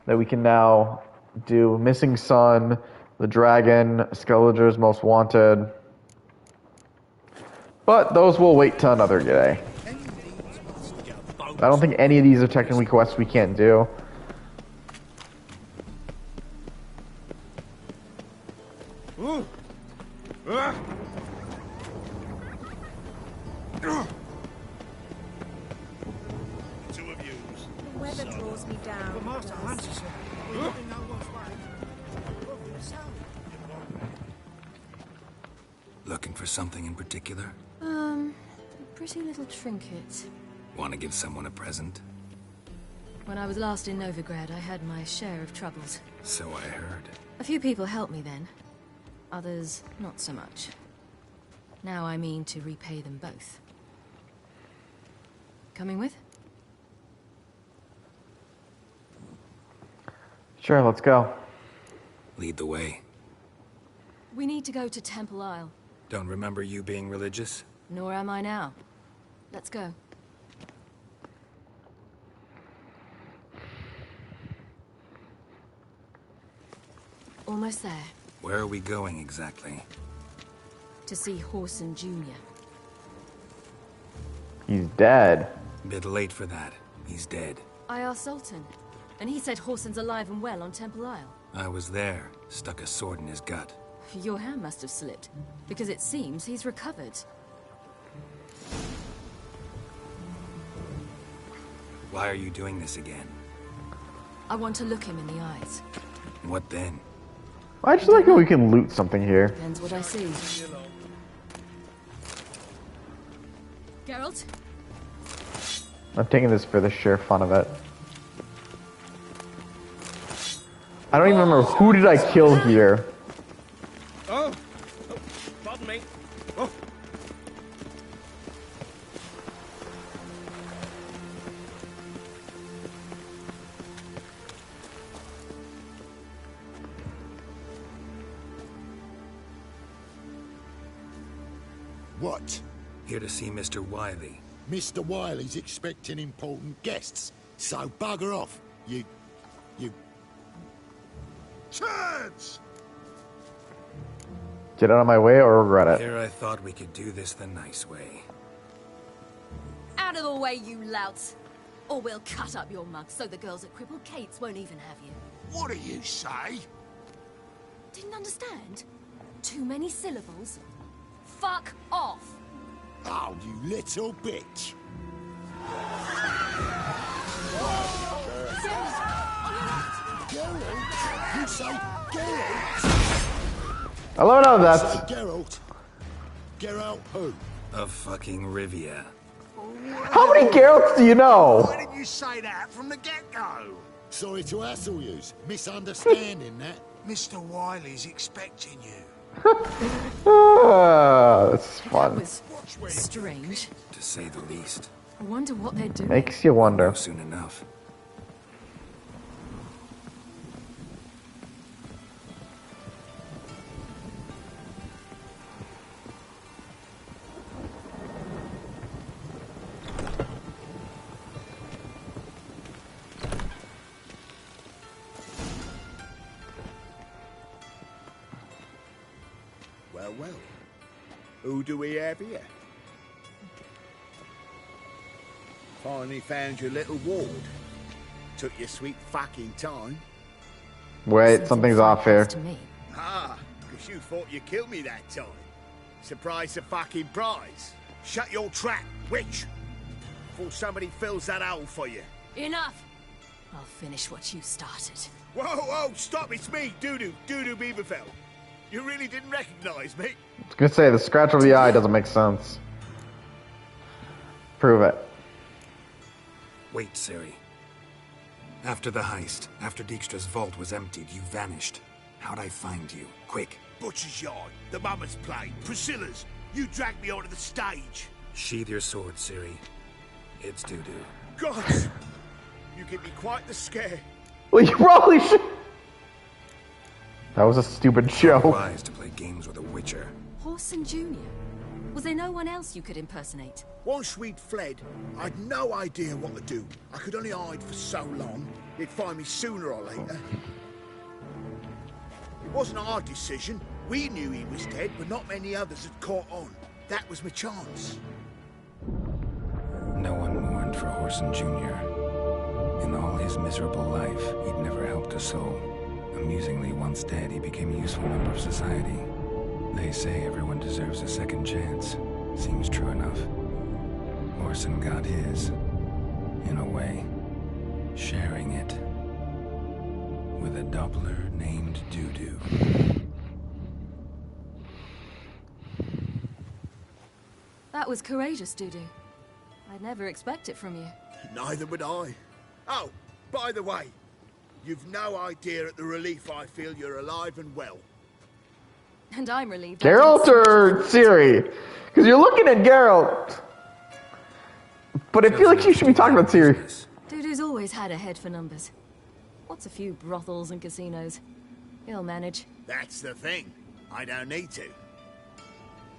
that we can now do. Missing Son, the Dragon, Skelliger's Most Wanted. But those will wait till another day. I don't think any of these are technically quests we can't do. The weather draws me down. Looking for something in particular? A pretty little trinket. Want to give someone a present? When I was last in Novigrad, I had my share of troubles. So I heard. A few people helped me then. Others, not so much. Now I mean to repay them both. Coming with? Sure, let's go. Lead the way. We need to go to Temple Isle. Don't remember you being religious? Nor am I now. Let's go. Almost there. Where are we going exactly? To see Horson Jr. He's dead. Bit late for that. He's dead. I asked Sultan, and he said Horson's alive and well on Temple Isle. I was there. Stuck a sword in his gut. Your hand must have slipped, because it seems he's recovered. Why are you doing this again? I want to look him in the eyes. What then? I just like how we can loot something here. Depends what I see. Geralt? I'm taking this for the sheer fun of it. I don't even remember who did I kill here. Oh, pardon me. Oh. What? Here to see Mr. Wiley. Mr. Wiley's expecting important guests, so bugger off, you... Chance! Get out of my way or regret it. Here I thought we could do this the nice way. Out of the way, you louts! Or we'll cut up your mug so the girls at Crippled Kate's won't even have you. What do you say? Didn't understand? Too many syllables? Fuck off! Oh, you little bitch! Geralt? You say Geralt? I love how You that's... say Geralt? Geralt who? Of fucking Rivia. How many Geralts do you know? Why didn't you say that from the get-go? Sorry to hassle yous. Misunderstanding that. Mr. Wiley's expecting you. This is fun. That was strange. To say the least. I wonder what they're doing. Makes you wonder. Soon enough. Well, well. Who do we have here? Finally found your little ward. Took your sweet fucking time. Wait, something's off here. Ah, because you thought you killed me that time. Surprise the fucking prize. Shut your trap, witch. Before somebody fills that hole for you. Enough! I'll finish what you started. Whoa, whoa, stop, it's me, Doodoo Beaverfell. You really didn't recognize me? I was gonna say, the scratch over the eye doesn't make sense. Prove it. Wait, Ciri. After the heist, after Dijkstra's vault was emptied, you vanished. How'd I find you? Quick. Butcher's Yard, the Mama's Play, Priscilla's. You dragged me onto the stage. Sheathe your sword, Ciri. It's Doodoo. Gods! You give me quite the scare. Well, you probably should. That was a stupid show. Wise to play games with a witcher. Horson Jr.? Was there no one else you could impersonate? Once we'd fled, I'd no idea what to do. I could only hide for so long. They'd find me sooner or later. It wasn't our decision. We knew he was dead, but not many others had caught on. That was my chance. No one mourned for Horson Jr. In all his miserable life, he'd never helped a soul. Amusingly, once dead, he became a useful member of society. They say everyone deserves a second chance. Seems true enough. Horson got his, in a way, sharing it with a Doppler named Doodoo. That was courageous, Doodoo. I'd never expect it from you. Neither would I. Oh, by the way, you've no idea at the relief I feel you're alive and well. And I'm relieved. Geralt or Ciri? Because you're looking at Geralt. But I feel like you should be talking about Ciri. Doodoo's always had a head for numbers. What's a few brothels and casinos? He'll manage. That's the thing. I don't need to.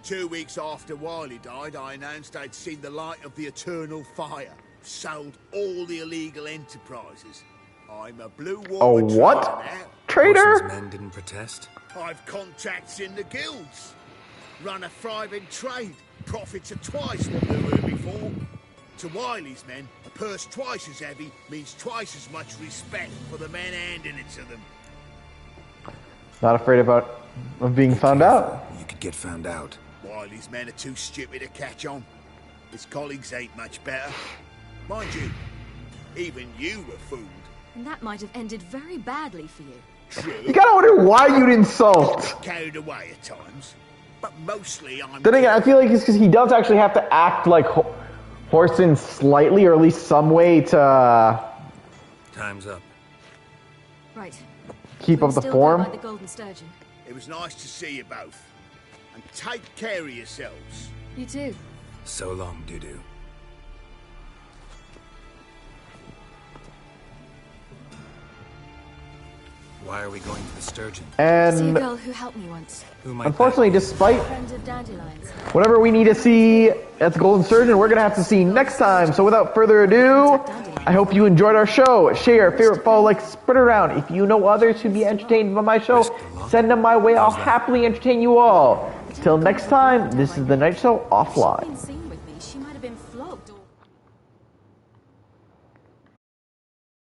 2 weeks after Wiley died, I announced I'd seen the light of the eternal fire. Sold all the illegal enterprises. I'm a blue Oh, water what? trader now. Traitor? Men didn't protest? I've contacts in the guilds. Run a thriving trade. Profits are twice what they were before. To Wiley's men, a purse twice as heavy means twice as much respect for the men handing it to them. Not afraid of being found out. You could get found out. Wiley's men are too stupid to catch on. His colleagues ain't much better. Mind you, even you were fooled. And that might have ended very badly for you. True. You gotta wonder why you'd insult. Carried away at times, but mostly I'm. Then again, I feel like it's because he does actually have to act like Horson slightly, or at least some way to Time's up. Right. keep up the Still form. go by the Golden Sturgeon. It was nice to see you both. And take care of yourselves. You too. So long, Doodoo. Why are we going to the Sturgeon? See a And girl who helped me once. Who might unfortunately, despite Friend of Dandelion's. whatever we need to see at the Golden Sturgeon, we're going to have to see next time. So without further ado, I hope you enjoyed our show. Share, favorite, follow, like, spread it around. If you know others who'd be entertained by my show, send them my way. I'll happily entertain you all. Till next time, this is the Night Show offline.